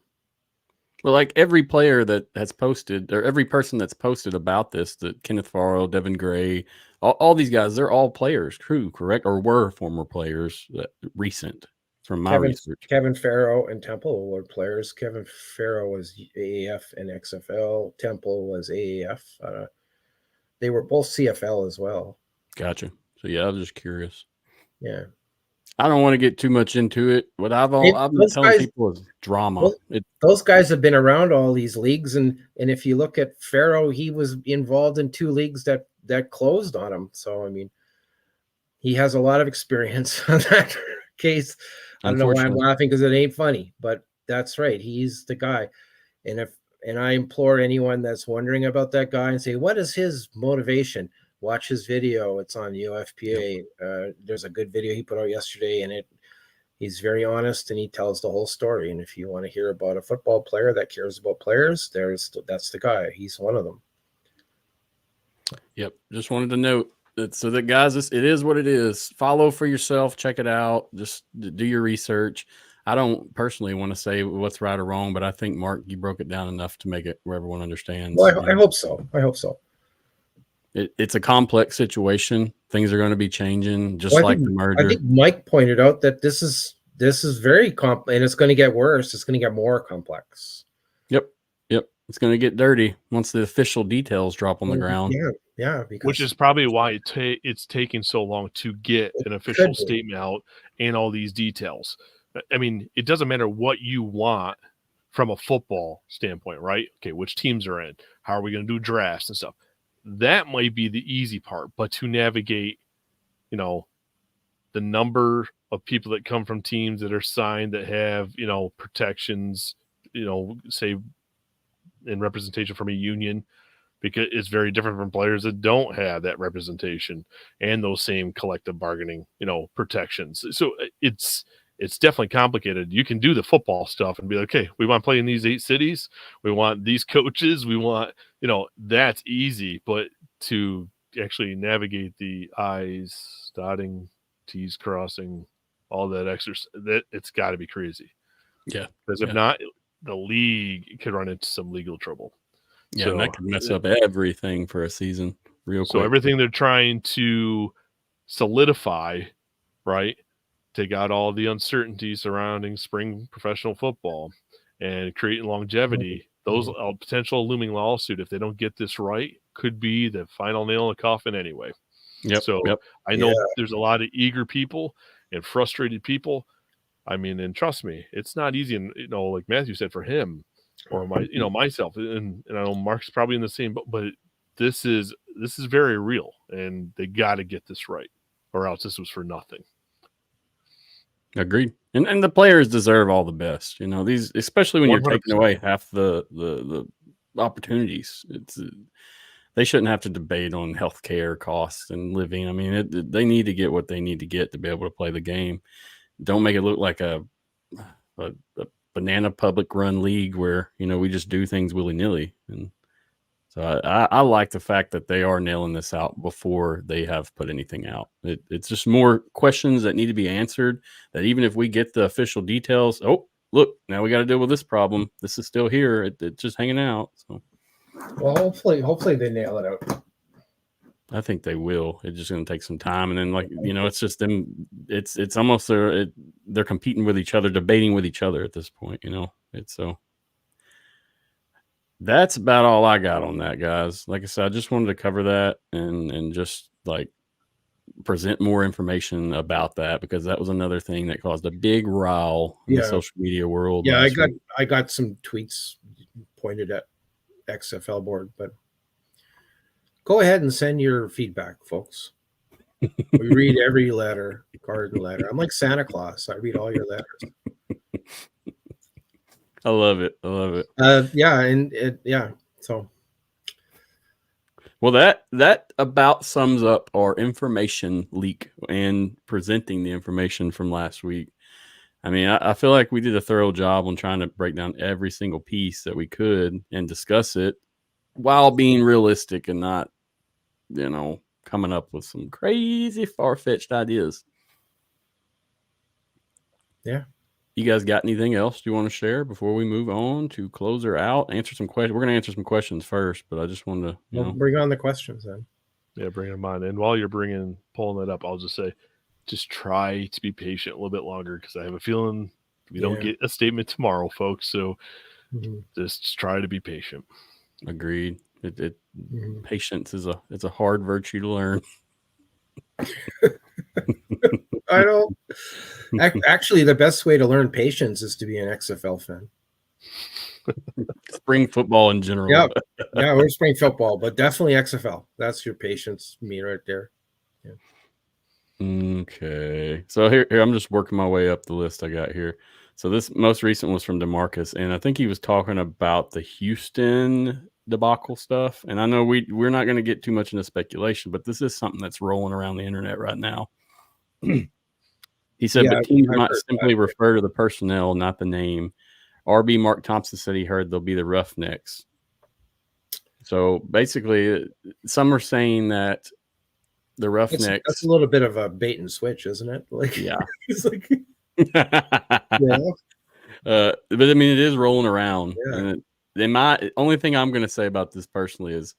well, like every player that has posted, or every person that's posted about this, that Kenneth Farrell, Devin Gray, all these guys, they're all players, true, correct, or were former players, recent. From my research, Kevin Farrow and Temple were players. Kevin Farrow was AAF and XFL. Temple was AAF. They were both CFL as well. Gotcha. So yeah, I was just curious. Yeah, I don't want to get too much into it. What I've been telling people is drama. Those guys have been around all these leagues, and if you look at Farrow, he was involved in 2 leagues that closed on him. So I mean, he has a lot of experience on that case. I don't know why I'm laughing, because it ain't funny, but that's right. He's the guy. And I implore anyone that's wondering about that guy and say, what is his motivation? Watch his video. It's on UFPA. Yep. There's a good video he put out yesterday, and he's very honest, and he tells the whole story. And if you want to hear about a football player that cares about players, that's the guy. He's one of them. Yep. Just wanted to note. So that, guys, it is what it is. Follow for yourself. Check it out. Just do your research. I don't personally want to say what's right or wrong, but I think, Mark, you broke it down enough to make it where everyone understands. Well, I hope so. It's a complex situation. Things are going to be changing, just like the merger. I think Mike pointed out that this is very complex, and it's going to get worse. It's going to get more complex. Yep. It's going to get dirty once the official details drop on the ground. Yeah, which is probably why it's taking so long to get an official statement out and all these details. I mean, it doesn't matter what you want from a football standpoint, right? Okay, which teams are in? How are we going to do drafts and stuff? That might be the easy part, but to navigate, the number of people that come from teams that are signed that have, protections, say in representation from a union, because it's very different from players that don't have that representation and those same collective bargaining, protections. So it's definitely complicated. You can do the football stuff and be like, okay, we want to play in these 8 cities. We want these coaches. We want, that's easy. But to actually navigate the I's dotting, T's crossing, all that extra, that it's got to be crazy. Yeah. Because if not, the league could run into some legal trouble. Yeah, and that could mess up everything for a season real quick. So everything they're trying to solidify, right? Take out all the uncertainty surrounding spring professional football and creating longevity. Those potential looming lawsuit, if they don't get this right, could be the final nail in the coffin anyway. I know there's a lot of eager people and frustrated people. I mean, and trust me, it's not easy. And, like Matthew said, for him or myself, and I know Mark's probably in the same boat, but this is very real, and they got to get this right, or else this was for nothing. Agreed. And the players deserve all the best. These, especially when 100%. You're taking away half the opportunities. They shouldn't have to debate on healthcare costs and living. I mean, they need to get what they need to get to be able to play the game. Don't make it look like a banana public run league where, we just do things willy-nilly. And so I like the fact that they are nailing this out before they have put anything out. It's just more questions that need to be answered, that even if we get the official details, oh, look, now we got to deal with this problem. This is still here. It's just hanging out. So, well, hopefully they nail it out. I think they will. It's just going to take some time. And then, it's just them. It's almost they're competing with each other, debating with each other at this point, It's so. That's about all I got on that, guys. Like I said, I just wanted to cover that and just present more information about that, because that was another thing that caused a big row in the social media world. Yeah, I got some tweets pointed at XFL board, but go ahead and send your feedback, folks. We read every letter, garden letter. I'm like Santa Claus. I read all your letters. I love it. I love it. So, well, that about sums up our information leak and presenting the information from last week. I mean, I feel like we did a thorough job on trying to break down every single piece that we could and discuss it while being realistic and not, coming up with some crazy far-fetched ideas. Yeah. You guys got anything else you want to share before we move on to close her out? Answer some questions. We're going to answer some questions first, but I just wanted to, bring on the questions then. Yeah, bring them on. And while you're pulling that up, I'll just say, just try to be patient a little bit longer, because I have a feeling we don't get a statement tomorrow, folks. So just try to be patient. Agreed. Patience is a hard virtue to learn. I know. Actually, the best way to learn patience is to be an XFL fan. Spring football in general. Yeah, we're spring football, but definitely XFL. That's your patience me right there. Yeah. Okay. So here I'm just working my way up the list I got here. So this most recent was from DeMarcus, and I think he was talking about the Houston debacle stuff. And I know we're not going to get too much into speculation, but this is something that's rolling around the internet right now. He said, but teams might simply refer to the personnel, not the name. RB Mark Thompson said he heard they'll be the Roughnecks. So basically, some are saying that the Roughnecks. That's a little bit of a bait and switch, isn't it? Like, yeah. It's like, but I mean, it is rolling around. Yeah. And only thing I'm going to say about this personally is,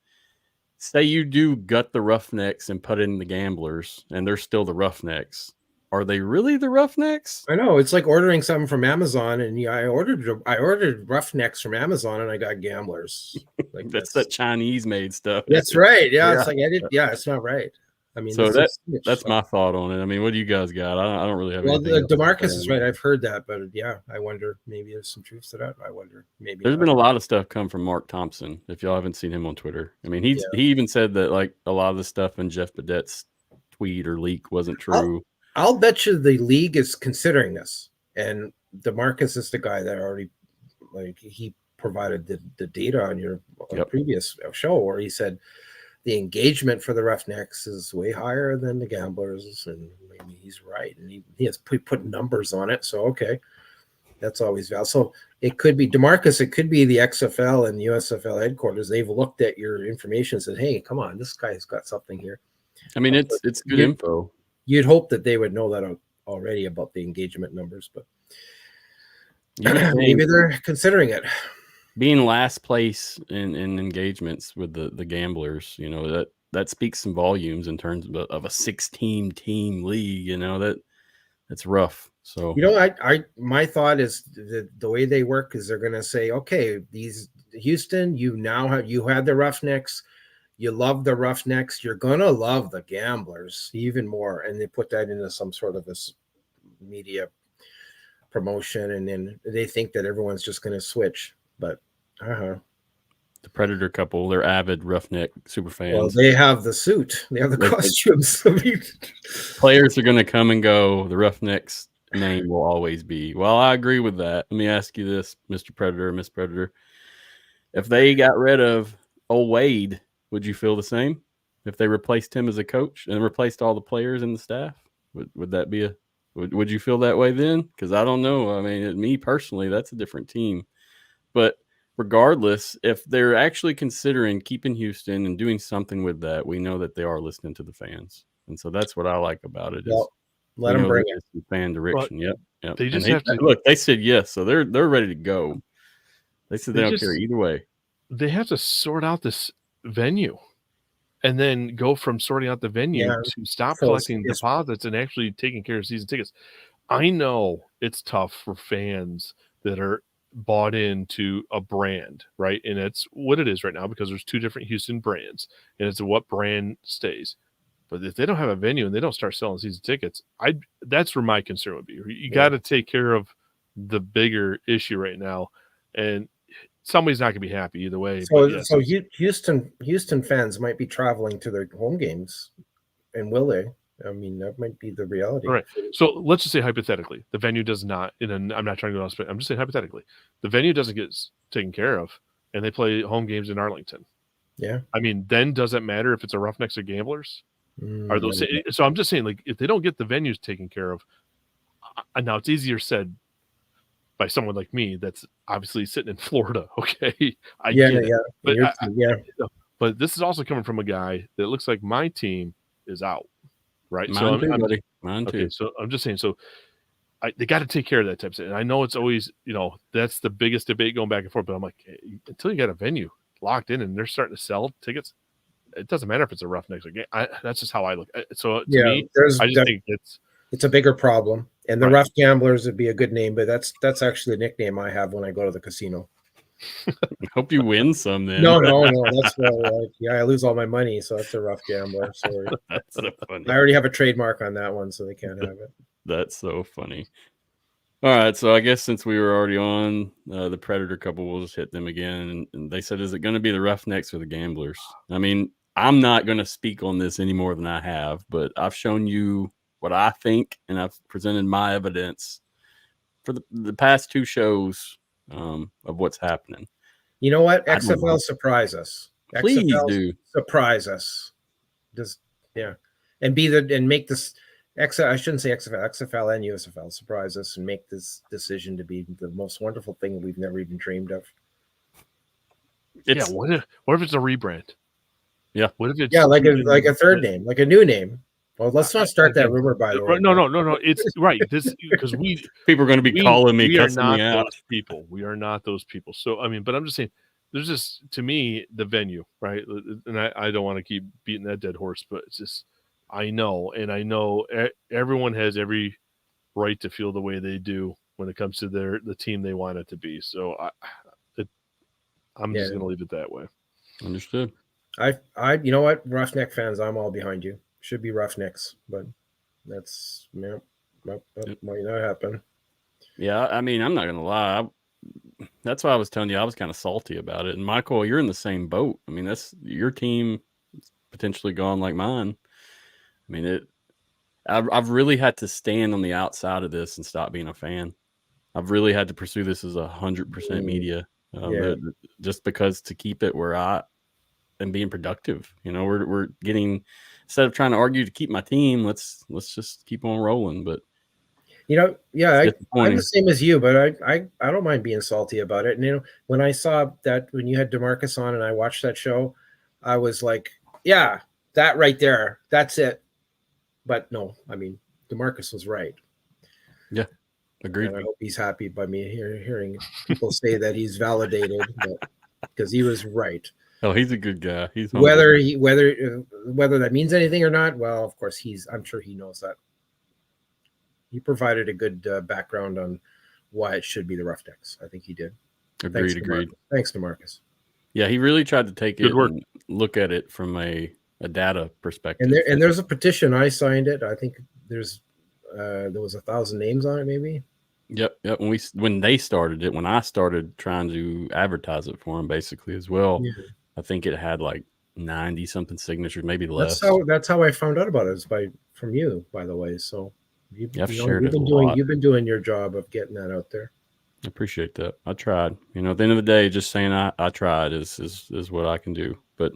say you do gut the Roughnecks and put in the Gamblers, and they're still the Roughnecks. Are they really the Roughnecks? I know, it's like ordering something from Amazon, and I ordered Roughnecks from Amazon, and I got Gamblers. Like that's that Chinese made stuff. That's right. Yeah, it's like it's not right. I mean, so that's my thought on it. I mean, what do you guys got? I don't really have. Well, DeMarcus is right. I've heard that, but yeah, I wonder, maybe there's some truth to that. I wonder, maybe there's been a lot of stuff come from Mark Thompson. If y'all haven't seen him on Twitter, I mean, he even said that like a lot of the stuff in Jeff Badette's tweet or leak wasn't true. I'll bet you the league is considering this, and DeMarcus is the guy that already, like, he provided the data on your previous show where he said the engagement for the Roughnecks is way higher than the Gamblers, and maybe he's right, and he has put numbers on it. So okay, that's always valid. So it could be DeMarcus, it could be the XFL and USFL headquarters. They've looked at your information and said, "Hey, come on, this guy's got something here." I mean, it's good info. You'd hope that they would know that already about the engagement numbers, but maybe they're considering it. Being last place in engagements with the Gamblers, that speaks some volumes in terms of a 16-team league. That's rough. So my thought is the way they work is they're going to say, okay, these Houston, you had the Roughnecks, you love the Roughnecks, you're going to love the Gamblers even more, and they put that into some sort of this media promotion, and then they think that everyone's just going to switch. But the Predator couple, they're avid Roughneck super fans. Well, they have the suit, they have the costumes. Players are going to come and go. The Roughnecks name will always be. Well, I agree with that. Let me ask you this, Mr. Predator, Miss Predator. If they got rid of old Wade, would you feel the same? If they replaced him as a coach and replaced all the players and the staff, would that be would you feel that way then? Because I don't know. I mean, me personally, that's a different team. But regardless, if they're actually considering keeping Houston and doing something with that, we know that they are listening to the fans. And so that's what I like about it. Let them bring it. Fan direction. Yep. They just have to look. They said yes, so they're ready to go. They said they don't care either way. They have to sort out this venue, and then go from sorting out the venue to stop collecting deposits and actually taking care of season tickets. I know it's tough for fans that are bought into a brand, right? And it's what it is right now, because there's two different Houston brands, and it's what brand stays. But if they don't have a venue and they don't start selling season tickets, that's where my concern would be. You got to take care of the bigger issue right now, and somebody's not going to be happy either way. So Houston fans might be traveling to their home games, and will they? I mean, that might be the reality. All right. So let's just say hypothetically, the venue does not. I'm not trying to go off, but I'm just saying hypothetically, the venue doesn't get taken care of, and they play home games in Arlington. Yeah. I mean, then does it matter if it's a Roughnecks or Gamblers? Are those? So I'm just saying, like, if they don't get the venues taken care of, now it's easier said by someone like me that's obviously sitting in Florida. Okay, I get it. But this is also coming from a guy that looks like my team is out, right? Mine too, buddy. Mine too. So I'm just saying. So they got to take care of that type of thing. And I know it's always, that's the biggest debate going back and forth. But I'm like, until you got a venue locked in and they're starting to sell tickets, it doesn't matter if it's a Roughnecks or game. That's just how I look. So to me, I just think it's a bigger problem. And the Rough Gamblers would be a good name, but that's actually a nickname I have when I go to the casino. I hope you win some then. No. That's I lose all my money, so that's a Rough Gambler. Sorry. That's so funny. I already have a trademark on that one, so they can't have it. That's so funny. All right, so I guess since we were already on the Predator couple, we'll just hit them again. And they said, is it going to be the Roughnecks or the Gamblers? I mean, I'm not going to speak on this any more than I have, but I've shown you what I think, and I've presented my evidence for the past two shows of what's happening. You know what? XFL surprise us. Please XFL do surprise us. Just and make this I shouldn't say XFL and USFL surprise us and make this decision to be the most wonderful thing we've never even dreamed of. What if it's a rebrand? Yeah. What if it's like a third name, like a new name? Well, let's not start that rumor, by the way. No. It's right. This because people are going to be calling me. We are not those people. We are not those people. So I mean, but I'm just saying, there's just, to me, the venue, right? And I don't want to keep beating that dead horse, but it's just, I know everyone has every right to feel the way they do when it comes to the team they want it to be. So I'm just going to leave it that way. Understood. You know what, Roughneck fans, I'm all behind you. Should be Roughnecks, but that's might not happen. Yeah, I mean, I'm not gonna lie. That's why I was telling you I was kind of salty about it. And Michael, you're in the same boat. I mean, that's your team potentially gone like mine. I mean, I've really had to stand on the outside of this and stop being a fan. I've really had to pursue this as 100% media, just because to keep it where I am being productive. We're getting, instead of trying to argue to keep my team, let's just keep on rolling. But I'm the same as you, but I don't mind being salty about it. And when I saw that, when you had DeMarcus on and I watched that show, I was like, yeah, that right there, that's it. But no, I mean, DeMarcus was right. Yeah, agreed. And I hope he's happy by me hearing people say that he's validated, because he was right. Oh, he's a good guy. He's whether that means anything or not. Well, of course, I'm sure he knows that. He provided a good background on why it should be the Roughnecks. I think he did. Agreed. Thanks to Marcus. Yeah, he really tried to take it and look at it from a data perspective. And there's a petition. I signed it. I think there was 1,000 names on it, maybe. Yep. When they started it, when I started trying to advertise it for them, basically as well, I think it had like 90 something signatures, maybe less. That's how I found out about it, from you, by the way. So you've been doing your job of getting that out there. I appreciate that. I tried. At the end of the day, just saying I tried is what I can do. But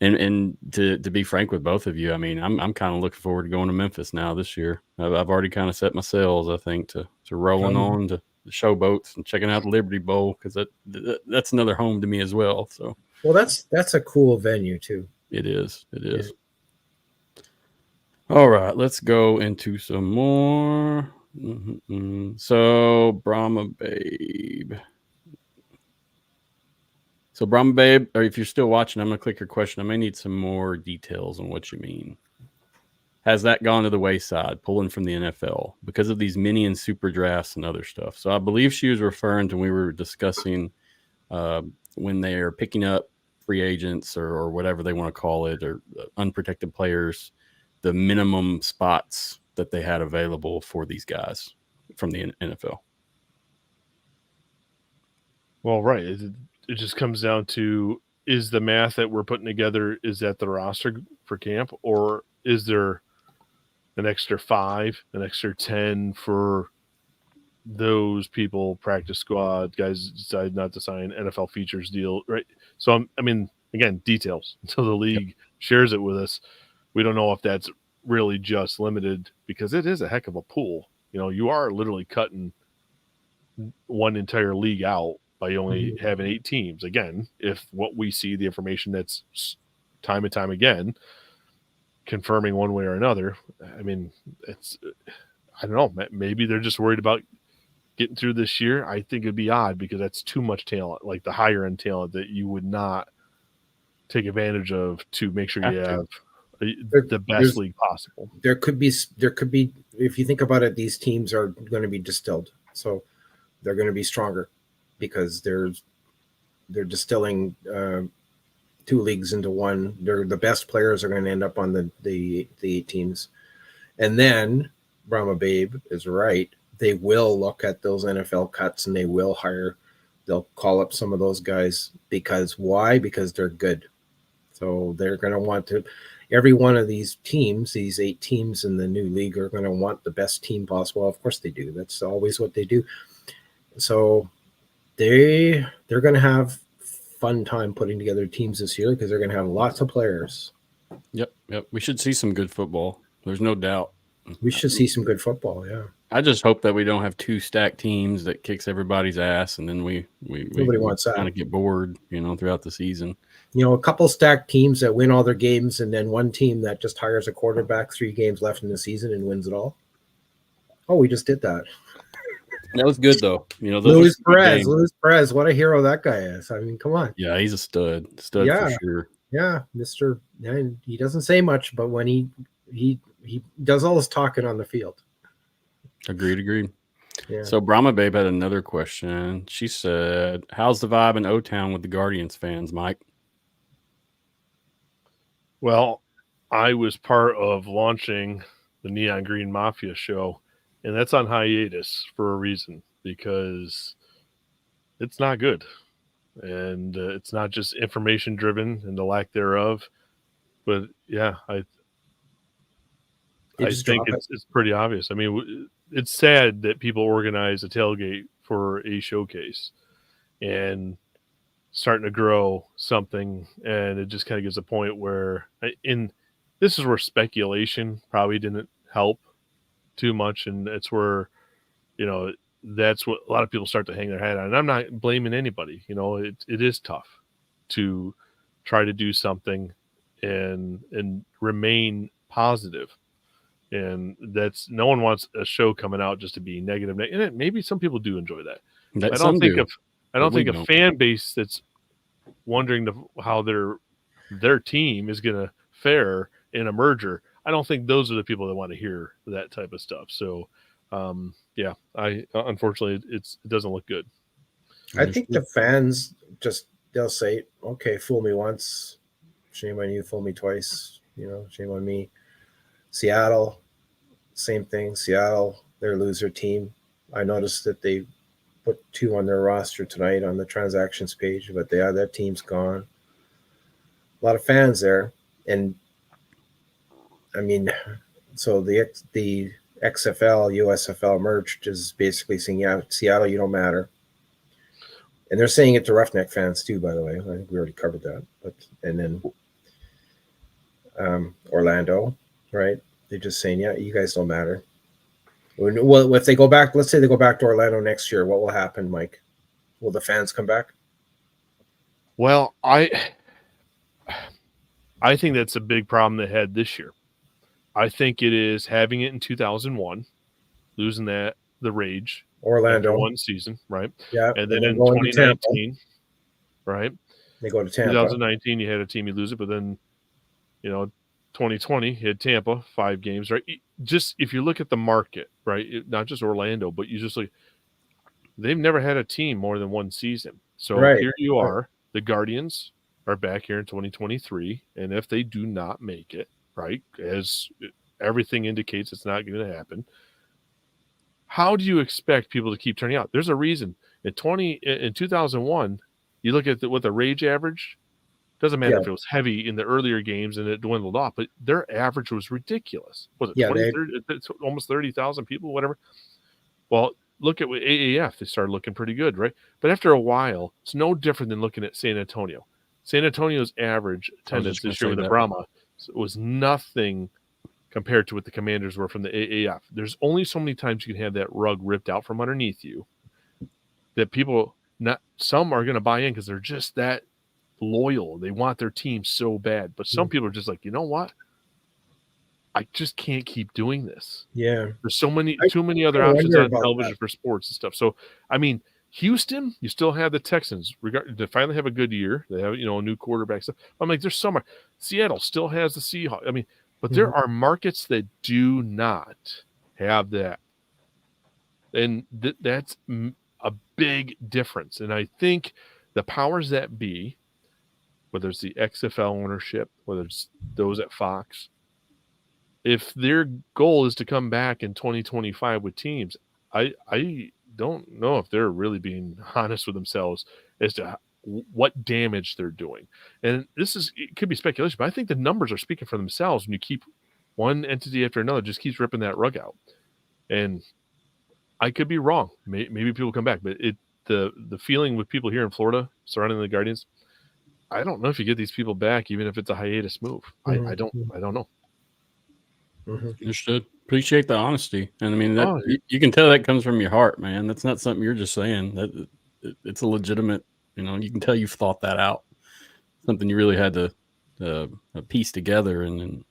and to be frank with both of you, I mean, I'm kind of looking forward to going to Memphis now this year. I've already kind of set my sails, I think, to rolling on to the showboats and checking out the Liberty Bowl, because that's another home to me as well. So well, that's a cool venue too. It is. Yeah. All right, let's go into some more. So Brahma Babe. So Brahma Babe, or if you're still watching, I'm going to click your question. I may need some more details on what you mean. Has that gone to the wayside, pulling from the NFL because of these mini and super drafts and other stuff? So I believe she was referring to, we were discussing when they are picking up free agents or whatever they want to call it, or unprotected players, the minimum spots that they had available for these guys from the NFL. Well, right. It just comes down to, is the math that we're putting together, is that the roster for camp, or is there an extra 5, an extra 10 for those people, practice squad, guys decide not to sign NFL features deal, right? So, again, details until the league shares it with us. We don't know if that's really just limited, because it is a heck of a pool. You are literally cutting one entire league out by only having 8 teams. Again, if what we see, the information that's time and time again confirming one way or another, it's, I don't know, maybe they're just worried about getting through this year. I think it'd be odd, because that's too much talent, like the higher end talent that you would not take advantage of to make sure you have the best league possible. There could be, if you think about it, these teams are going to be distilled. So they're going to be stronger because they're distilling 2 leagues into one. The best players are going to end up on the 8 teams. And then Brahma Babe is right. They will look at those NFL cuts and they will they'll call up some of those guys. Because why? Because they're good. So they're going to want to, every one of these teams, these 8 teams in the new league, are going to want the best team possible. Of course they do. That's always what they do. So they're going to have fun time putting together teams this year, because they're going to have lots of players. Yep. We should see some good football. There's no doubt. We should see some good football, yeah. I just hope that we don't have 2 stacked teams that kicks everybody's ass, and then we Nobody wants that. Kind of get bored, throughout the season. A couple stacked teams that win all their games, and then one team that just hires a quarterback 3 games left in the season and wins it all. Oh, we just did that. That was good, though. Luis Perez, what a hero that guy is. Come on. Yeah, he's a stud for sure. Yeah, he doesn't say much, but when he does all his talking on the field. Agreed. Yeah. So Brahma Babe had another question. She said, how's the vibe in O-Town with the Guardians fans, Mike? Well, I was part of launching the Neon Green Mafia show, and that's on hiatus for a reason, because it's not good. And it's not just information driven and the lack thereof, but yeah, I think it's pretty obvious. It's sad that people organize a tailgate for a showcase and starting to grow something, and it just kind of gets a point where, this is where speculation probably didn't help too much, and it's where, that's what a lot of people start to hang their hat on. And I'm not blaming anybody. It is tough to try to do something and remain positive. And that's, no one wants a show coming out just to be negative. And maybe some people do enjoy that. I don't think a fan base that's wondering how their team is going to fare in a merger, I don't think those are the people that want to hear that type of stuff. So, unfortunately, it doesn't look good. I think the fans they'll say, okay, fool me once, shame on you, fool me twice, shame on me. Seattle, same thing. Seattle, their loser team. I noticed that they put 2 on their roster tonight on the transactions page, but that team's gone. A lot of fans there. And so the XFL-USFL merged is basically saying, yeah, Seattle, you don't matter. And they're saying it to Roughneck fans too, by the way. I think we already covered that. And then Orlando, right? They're just saying, yeah, you guys don't matter. Well, if they go back, let's say they go back to Orlando next year, what will happen, Mike? Will the fans come back? Well, I think that's a big problem they had this year. I think it is having it in 2001, losing the rage. Orlando. One season, right? Yeah. And then in 2019, right? They go to Tampa. 2019, you had a team, you lose it, but then, 2020, you had Tampa, 5 games, right? Just if you look at the market, right? Not just Orlando, but you just look, they've never had a team more than one season. So here you are, the Guardians, are back here in 2023. And if they do not make it, right, as everything indicates it's not going to happen, how do you expect people to keep turning out? There's a reason. In 2001, you look at what the Rage average, doesn't matter if it was heavy in the earlier games and it dwindled off, but their average was ridiculous. Was it 20, 30, it's almost 30,000 people, whatever? Well, look at what AAF, they started looking pretty good, right? But after a while, it's no different than looking at San Antonio. San Antonio's average attendance this year with the Brahma was nothing compared to what the Commanders were from the AAF. There's only so many times you can have that rug ripped out from underneath you that people, some are going to buy in because they're just that loyal. They want their team so bad. But some people are just like, you know what? I just can't keep doing this. Yeah. There's too many other options on television for sports and stuff. So, I mean, Houston, you still have the Texans. They finally have a good year. They have, a new quarterback. So I'm like, there's some. Seattle still has the Seahawks. I mean, but there are markets that do not have that. And that's a big difference. And I think the powers that be, whether it's the XFL ownership, whether it's those at Fox, if their goal is to come back in 2025 with teams, I don't know if they're really being honest with themselves as to what damage they're doing. And it could be speculation, but I think the numbers are speaking for themselves when you keep one entity after another just keeps ripping that rug out. And I could be wrong. Maybe people come back, but the feeling with people here in Florida surrounding the Guardians, I don't know if you get these people back, even if it's a hiatus move. I don't know. Understood. Appreciate the honesty. And I mean, you can tell that comes from your heart, man. That's not something you're just saying. That it's a legitimate, you can tell you've thought that out. Something you really had to piece together and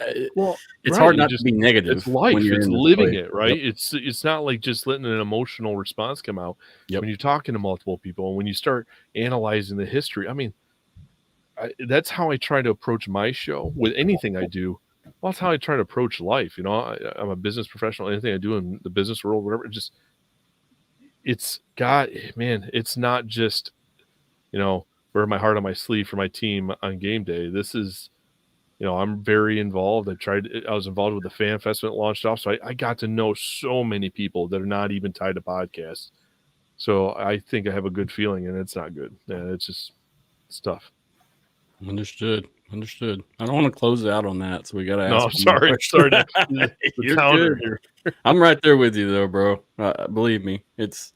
it's hard not to be negative. It's life. It's living it, right? Yep. It's not like just letting an emotional response come out. Yep. When you're talking to multiple people and when you start analyzing the history, I mean, that's how I try to approach my show with anything I do. Well, that's how I try to approach life. I'm a business professional. Anything I do in the business world, whatever, it's not just, wear my heart on my sleeve for my team on game day. This is, I'm very involved. I was involved with the Fan Fest when it launched off. So I got to know so many people that are not even tied to podcasts. So I think I have a good feeling, and it's not good. Yeah, it's tough. Understood. I don't want to close out on that, so we got to ask. No, sorry. You're good. Here. I'm right there with you, though, bro. Believe me, it's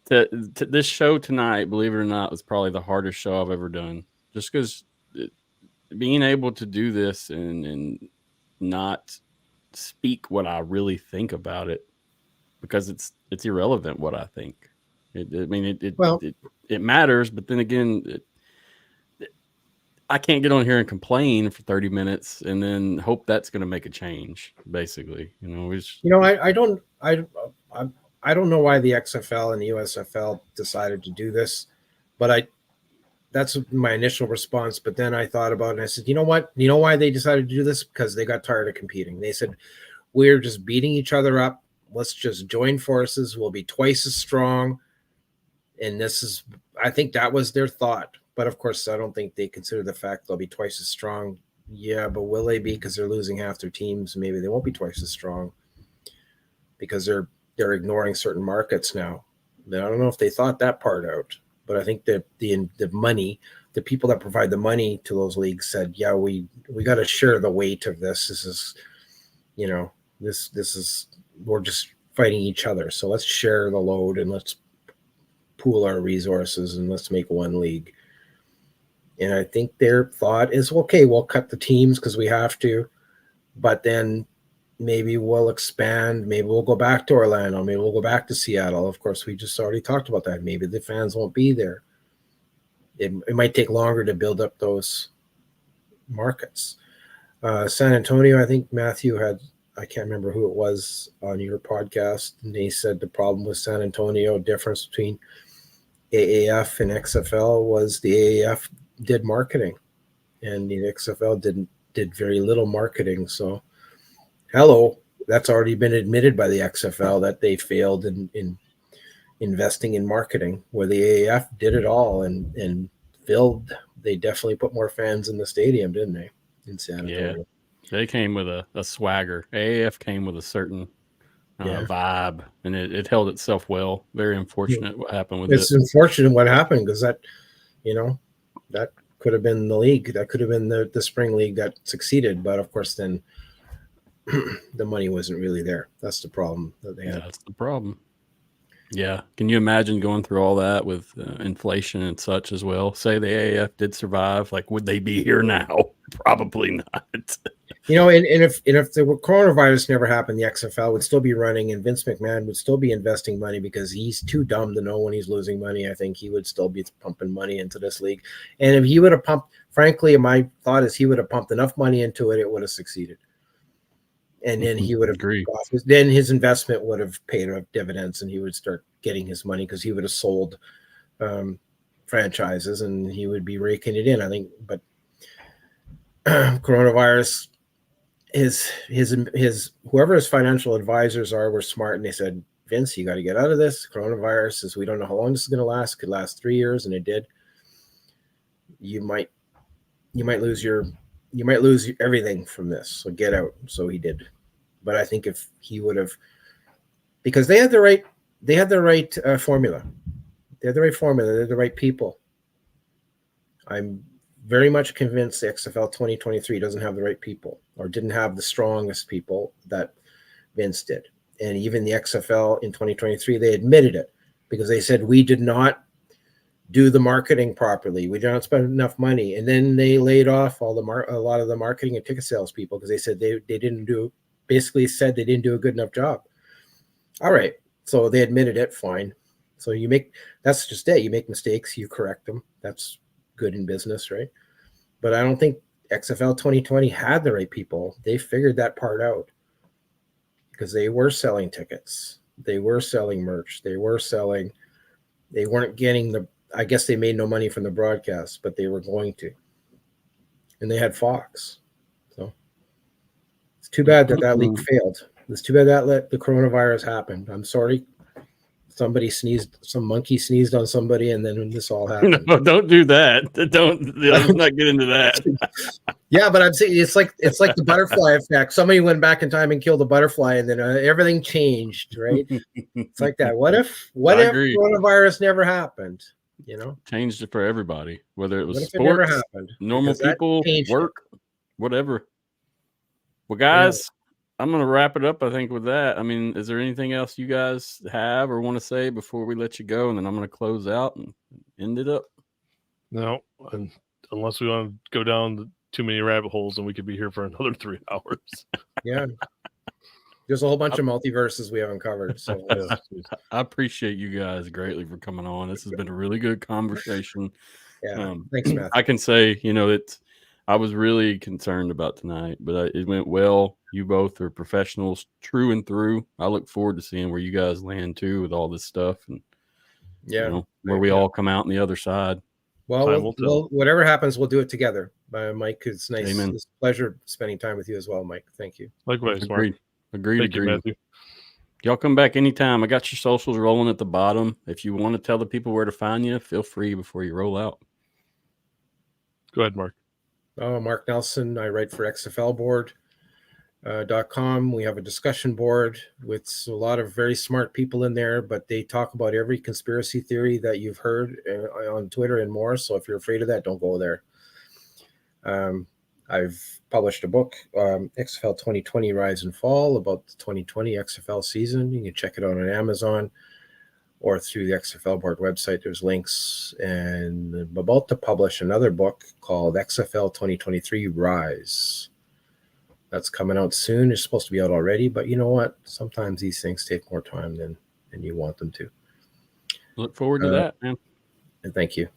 this show tonight. Believe it or not, was probably the hardest show I've ever done. Just because being able to do this and not speak what I really think about it, because it's irrelevant what I think. It matters, but then again. I can't get on here and complain for 30 minutes and then hope that's going to make a change. Basically, I don't know why the XFL and the USFL decided to do this, but that's my initial response. But then I thought about it and I said, you know what? You know why they decided to do this? Because they got tired of competing. They said, we're just beating each other up. Let's just join forces. We'll be twice as strong. And I think that was their thought. But of course, I don't think they consider the fact they'll be twice as strong. Yeah, but will they be? Because they're losing half their teams. Maybe they won't be twice as strong because they're ignoring certain markets now. I don't know if they thought that part out, but I think that the money, the people that provide the money to those leagues said, yeah, we got to share the weight of this. This is, this is, we're just fighting each other. So let's share the load and let's pool our resources and let's make one league. And I think their thought is, okay, we'll cut the teams because we have to, but then maybe we'll expand. Maybe we'll go back to Orlando. Maybe we'll go back to Seattle. Of course, we just already talked about that. Maybe the fans won't be there. It might take longer to build up those markets. San Antonio, I think Matthew I can't remember who it was on your podcast, and they said the problem with San Antonio, difference between AAF and XFL was the AAF did marketing and the XFL did very little marketing. So that's already been admitted by the XFL that they failed in investing in marketing, where the AAF did it all and filled. They definitely put more fans in the stadium, didn't they? In San Antonio. Yeah, they came with a swagger. AAF came with a certain vibe, and it held itself well. Very unfortunate what happened with It's unfortunate what happened, because that, that could have been the league. That could have been the spring league that succeeded. But of course, then the money wasn't really there. That's the problem that they had. That's the problem. Yeah. Can you imagine going through all that with inflation and such as well? Say the AAF did survive, like, would they be here now? Probably not. And if the coronavirus never happened, the XFL would still be running, and Vince McMahon would still be investing money, because he's too dumb to know when he's losing money. I think he would still be pumping money into this league. And if he would have pumped, frankly, my thought is he would have pumped enough money into it, it would have succeeded. And then he would have then his investment would have paid off dividends, and he would start getting his money, because he would have sold franchises, and he would be raking it in, I think. But coronavirus, his whoever his financial advisors were smart, and they said, Vince, you got to get out of this. Coronavirus is, we don't know how long this is going to last. It could last 3 years, and it did. You might lose everything from this. So get out. So he did. But I think if he would have, because they had the right formula. They had the right formula. They're the right people. I'm very much convinced the XFL 2023 doesn't have the right people, or didn't have the strongest people that Vince did. And even the XFL in 2023, they admitted it, because they said, we did not do the marketing properly. We did not spend enough money. And then they laid off a lot of the marketing and ticket sales people, because they said they didn't do a good enough job. All right. So they admitted it. Fine. So that's just it. You make mistakes, you correct them. That's good in business, right? But I don't think XFL 2020 had the right people. They figured that part out, because they were selling tickets. They were selling merch. They weren't getting I guess they made no money from the broadcast, but they were going to. And they had Fox. So it's too bad that league failed. It's too bad that the coronavirus happened. I'm sorry. Some monkey sneezed on somebody, and then this all happened. No, don't do that. Let's not get into that. Yeah, but I'm saying it's like the butterfly effect. Somebody went back in time and killed a butterfly, and then everything changed, right? It's like that. What if coronavirus never happened? Changed it for everybody, whether it was sports, normal people, work, whatever. Well, guys, I'm going to wrap it up, I think, with that. I mean, is there anything else you guys have or want to say before we let you go? And then I'm going to close out and end it up. No, unless we want to go down too many rabbit holes, and we could be here for another 3 hours. Yeah. There's a whole bunch of multiverses we haven't covered. So I appreciate you guys greatly for coming on. This has been a really good conversation. Yeah. Thanks, Matt. I can say, I was really concerned about tonight, but it went well. You both are professionals through and through. I look forward to seeing where you guys land too with all this stuff, and where we all come out on the other side. Well, whatever happens, we'll do it together. Mike, it's nice. Amen. It's a pleasure spending time with you as well, Mike. Thank you. Likewise, Mark. Agreed. Thank you, Matthew. Y'all come back anytime. I got your socials rolling at the bottom. If you want to tell the people where to find you, feel free before you roll out. Go ahead, Mark. Mark Nelson. I write for XFLboard.com. We have a discussion board with a lot of very smart people in there, but they talk about every conspiracy theory that you've heard on Twitter and more. So if you're afraid of that, don't go there. I've published a book, XFL 2020 Rise and Fall, about the 2020 XFL season. You can check it out on Amazon or through the XFL board website. There's links. And I'm about to publish another book called XFL 2023 Rise. That's coming out soon. It's supposed to be out already, but you know what? Sometimes these things take more time than you want them to. Look forward to that, man. And thank you.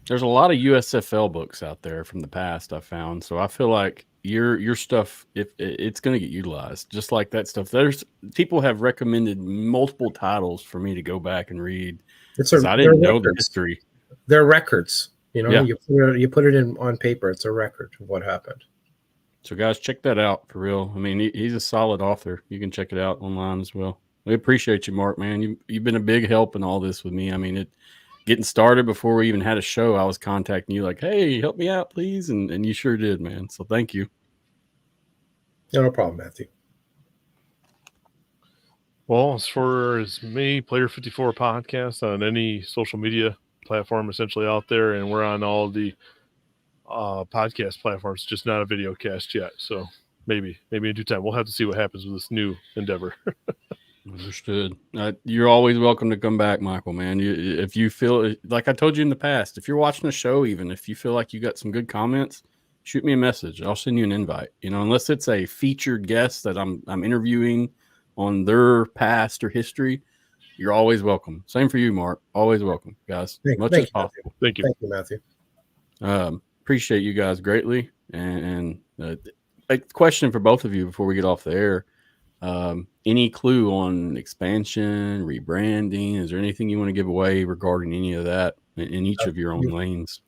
There's a lot of USFL books out there from the past, I found. So I feel like your stuff, if it's going to get utilized, just like that stuff. There's people have recommended multiple titles for me to go back and read. I didn't know the history. They're records. You put it in on paper. It's a record of what happened. So guys, check that out for real. I mean, he's a solid author. You can check it out online as well. We appreciate you, Mark, man. You've been a big help in all this with me. I mean, getting started before we even had a show, I was contacting you like, hey, help me out, please. And you sure did, man. So thank you. No problem, Matthew. Well, as far as me, Player 54 podcast on any social media platform essentially out there, and we're on all the podcast platforms, just not a video cast yet. So maybe in due time, we'll have to see what happens with this new endeavor. Understood. You're always welcome to come back, Michael, man. If you feel like I told you in the past, if you're watching a show, even if you feel like you got some good comments, shoot me a message. I'll send you an invite. Unless it's a featured guest that I'm interviewing on their past or history, you're always welcome. Same for you, Mark. Always welcome, guys. Much as possible. Thank you. Thank you, Matthew. Appreciate you guys greatly. And a question for both of you before we get off the air. Any clue on expansion, rebranding? Is there anything you want to give away regarding any of that in each of your own lanes?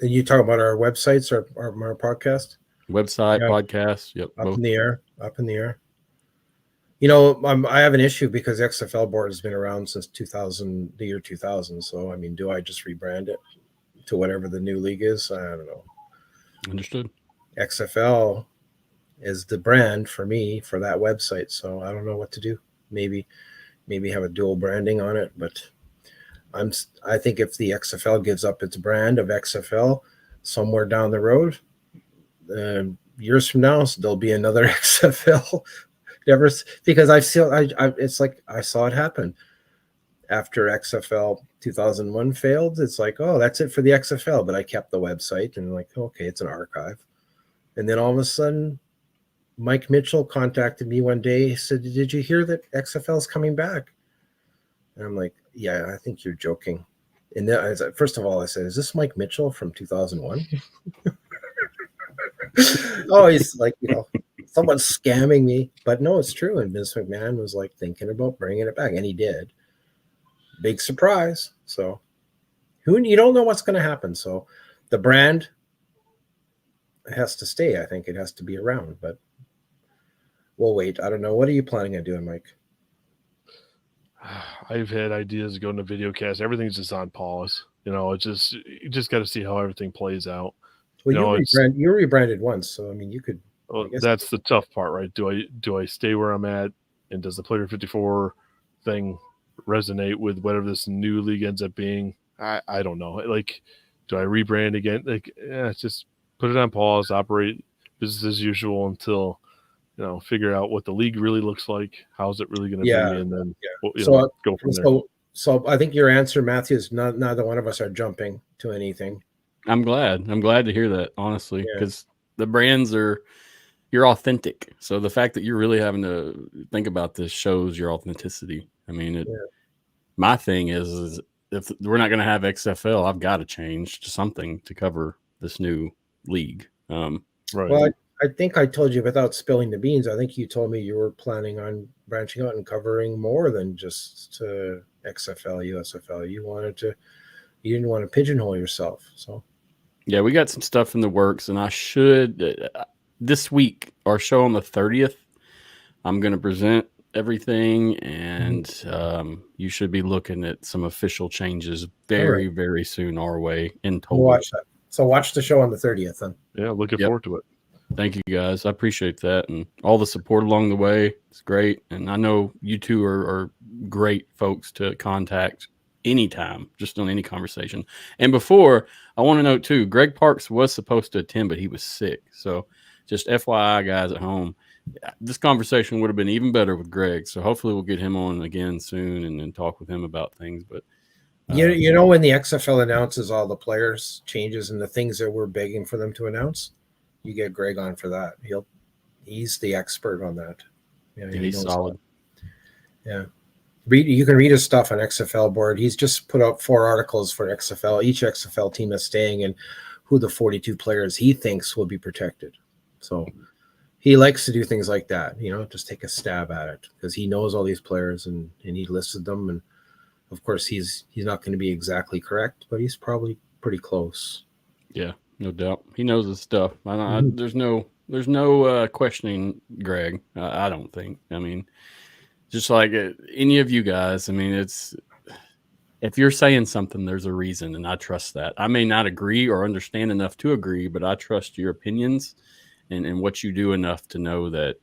Are you talking about our websites or our podcast? Website, podcast, yep. Up in the air. I have an issue because the XFL board has been around since the year 2000. So, do I just rebrand it to whatever the new league is? I don't know. Understood. XFL is the brand for me for that website. So I don't know what to do. Maybe have a dual branding on it, but I think if the XFL gives up its brand of XFL somewhere down the road, years from now, there'll be another XFL. Because it's like I saw it happen after XFL 2001 failed. It's like, oh, that's it for the XFL, but I kept the website and like, okay, it's an archive. And then all of a sudden, Mike Mitchell contacted me one day. He said, did you hear that XFL is coming back? And I'm like, yeah, I think you're joking. And then first of all, I said, is this Mike Mitchell from 2001? Oh, he's like, someone's scamming me. But no, it's true. And Vince McMahon was like thinking about bringing it back. And he did. Big surprise. So you don't know what's going to happen. So the brand has to stay. I think it has to be around, but we'll wait. I don't know. What are you planning on doing, Mike? I've had ideas going to video cast. Everything's just on pause. You just got to see how everything plays out. Well, you rebranded once, so you could. Well, that's the tough part, right? Do I stay where I'm at, and does the Player 54 thing resonate with whatever this new league ends up being? I don't know. Like, do I rebrand again? Like, just put it on pause, operate business as usual until figure out what the league really looks like. How's it really going to be, and then go from there. So I think your answer, Matthew, is neither one of us are jumping to anything. I'm glad to hear that, honestly, because the brands you're authentic. So the fact that you're really having to think about this shows your authenticity. My thing is if we're not going to have XFL, I've got to change to something to cover this new league. Right. Well, I think I told you without spilling the beans. I think you told me you were planning on branching out and covering more than just XFL, USFL. You didn't want to pigeonhole yourself. So. Yeah, we got some stuff in the works, and I should this week, our show on the 30th, I'm going to present everything, and you should be looking at some official changes very, very soon our way in total. We'll watch that. So watch the show on the 30th then. Yeah, looking forward to it. Thank you, guys. I appreciate that, and all the support along the way. It's great, and I know you two are great folks to contact anytime, just on any conversation. And before, I want to note too, Greg Parks was supposed to attend, but he was sick. So just FYI, guys at home, this conversation would have been even better with Greg. So hopefully we'll get him on again soon and talk with him about things. But when the XFL announces all the players changes and the things that we're begging for them to announce, you get Greg on for that. He's the expert on that. He's solid. Yeah. You can read his stuff on XFL board. He's just put out 4 articles for XFL, each XFL team that's staying, and who the 42 players he thinks will be protected. So he likes to do things like that, just take a stab at it because he knows all these players and he listed them. And of course he's not going to be exactly correct, but he's probably pretty close. Yeah, no doubt. He knows his stuff. There's no questioning Greg. I don't think. Just like any of you guys, if you're saying something, there's a reason, and I trust that. I may not agree or understand enough to agree, but I trust your opinions and what you do enough to know that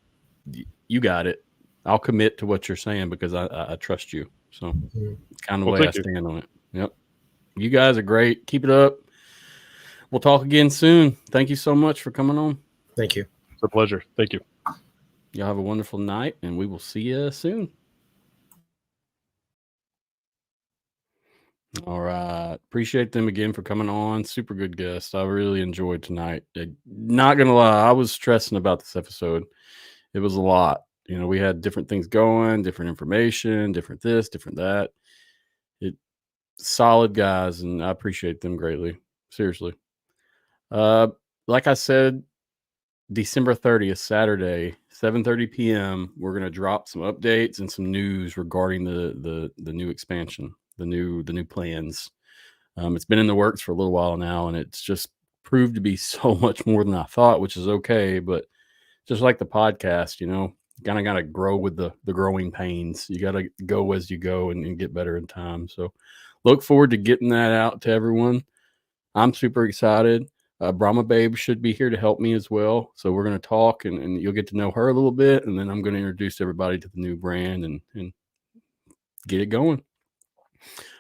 you got it. I'll commit to what you're saying because I trust you. So it's kind of the way I stand on it. Yep. You guys are great. Keep it up. We'll talk again soon. Thank you so much for coming on. Thank you. It's a pleasure. Thank you. Y'all have a wonderful night, and we will see you soon. All right. Appreciate them again for coming on. Super good guest. I really enjoyed tonight. Not going to lie, I was stressing about this episode. It was a lot. You know, we had different things going, different information, different this, different that. Solid guys, and I appreciate them greatly. Seriously. Like I said, December 30th, Saturday, 7:30 p.m., we're going to drop some updates and some news regarding the new expansion, the new plans. It's been in the works for a little while now, and it's just proved to be so much more than I thought, which is okay. But just like the podcast, you know, kind of got to grow with the growing pains. You got to go as you go and get better in time. So look forward to getting that out to everyone. I'm super excited. Brahma Babe should be here to help me as well. So we're going to talk and you'll get to know her a little bit. And then I'm going to introduce everybody to the new brand and get it going.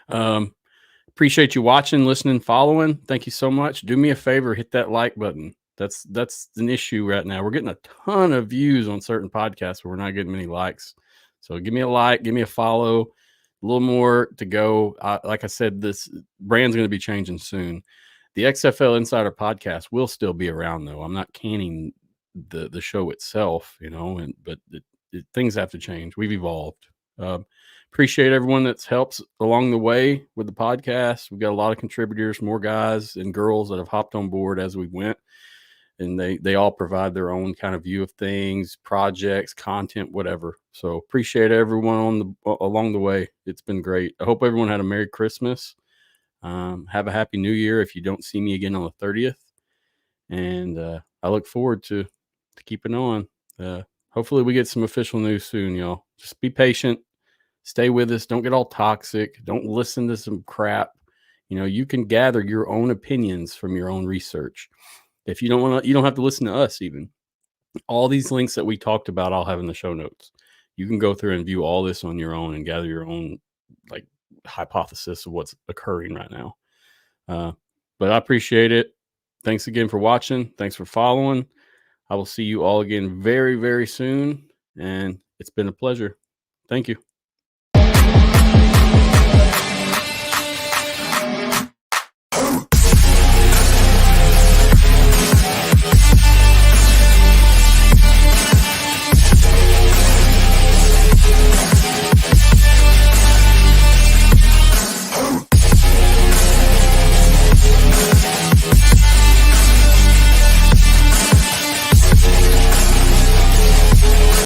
Appreciate you watching, listening, following. Thank you so much. Do me a favor, hit that like button. That's an issue right now. We're getting a ton of views on certain podcasts, but we're not getting many likes. So give me a like, give me a follow. A little more to go. Like I said, this brand's going to be changing soon. The XFL Insider Podcast will still be around, though. I'm not canning the show itself, you know, but things have to change. We've evolved. Appreciate everyone that's helps along the way with the podcast. We've got a lot of contributors, more guys and girls that have hopped on board as we went. And they all provide their own kind of view of things, projects, content, whatever. So appreciate everyone along the way. It's been great. I hope everyone had a Merry Christmas. Have a Happy New Year if you don't see me again on the 30th. And I look forward to keeping on. Hopefully we get some official news soon, y'all. Just be patient. Stay with us. Don't get all toxic. Don't listen to some crap. You know, you can gather your own opinions from your own research. If you don't want to, you don't have to listen to us even. All these links that we talked about, I'll have in the show notes. You can go through and view all this on your own and gather your own like hypothesis of what's occurring right now. But I appreciate it. Thanks again for watching. Thanks for following. I will see you all again very, very soon. And it's been a pleasure. Thank you.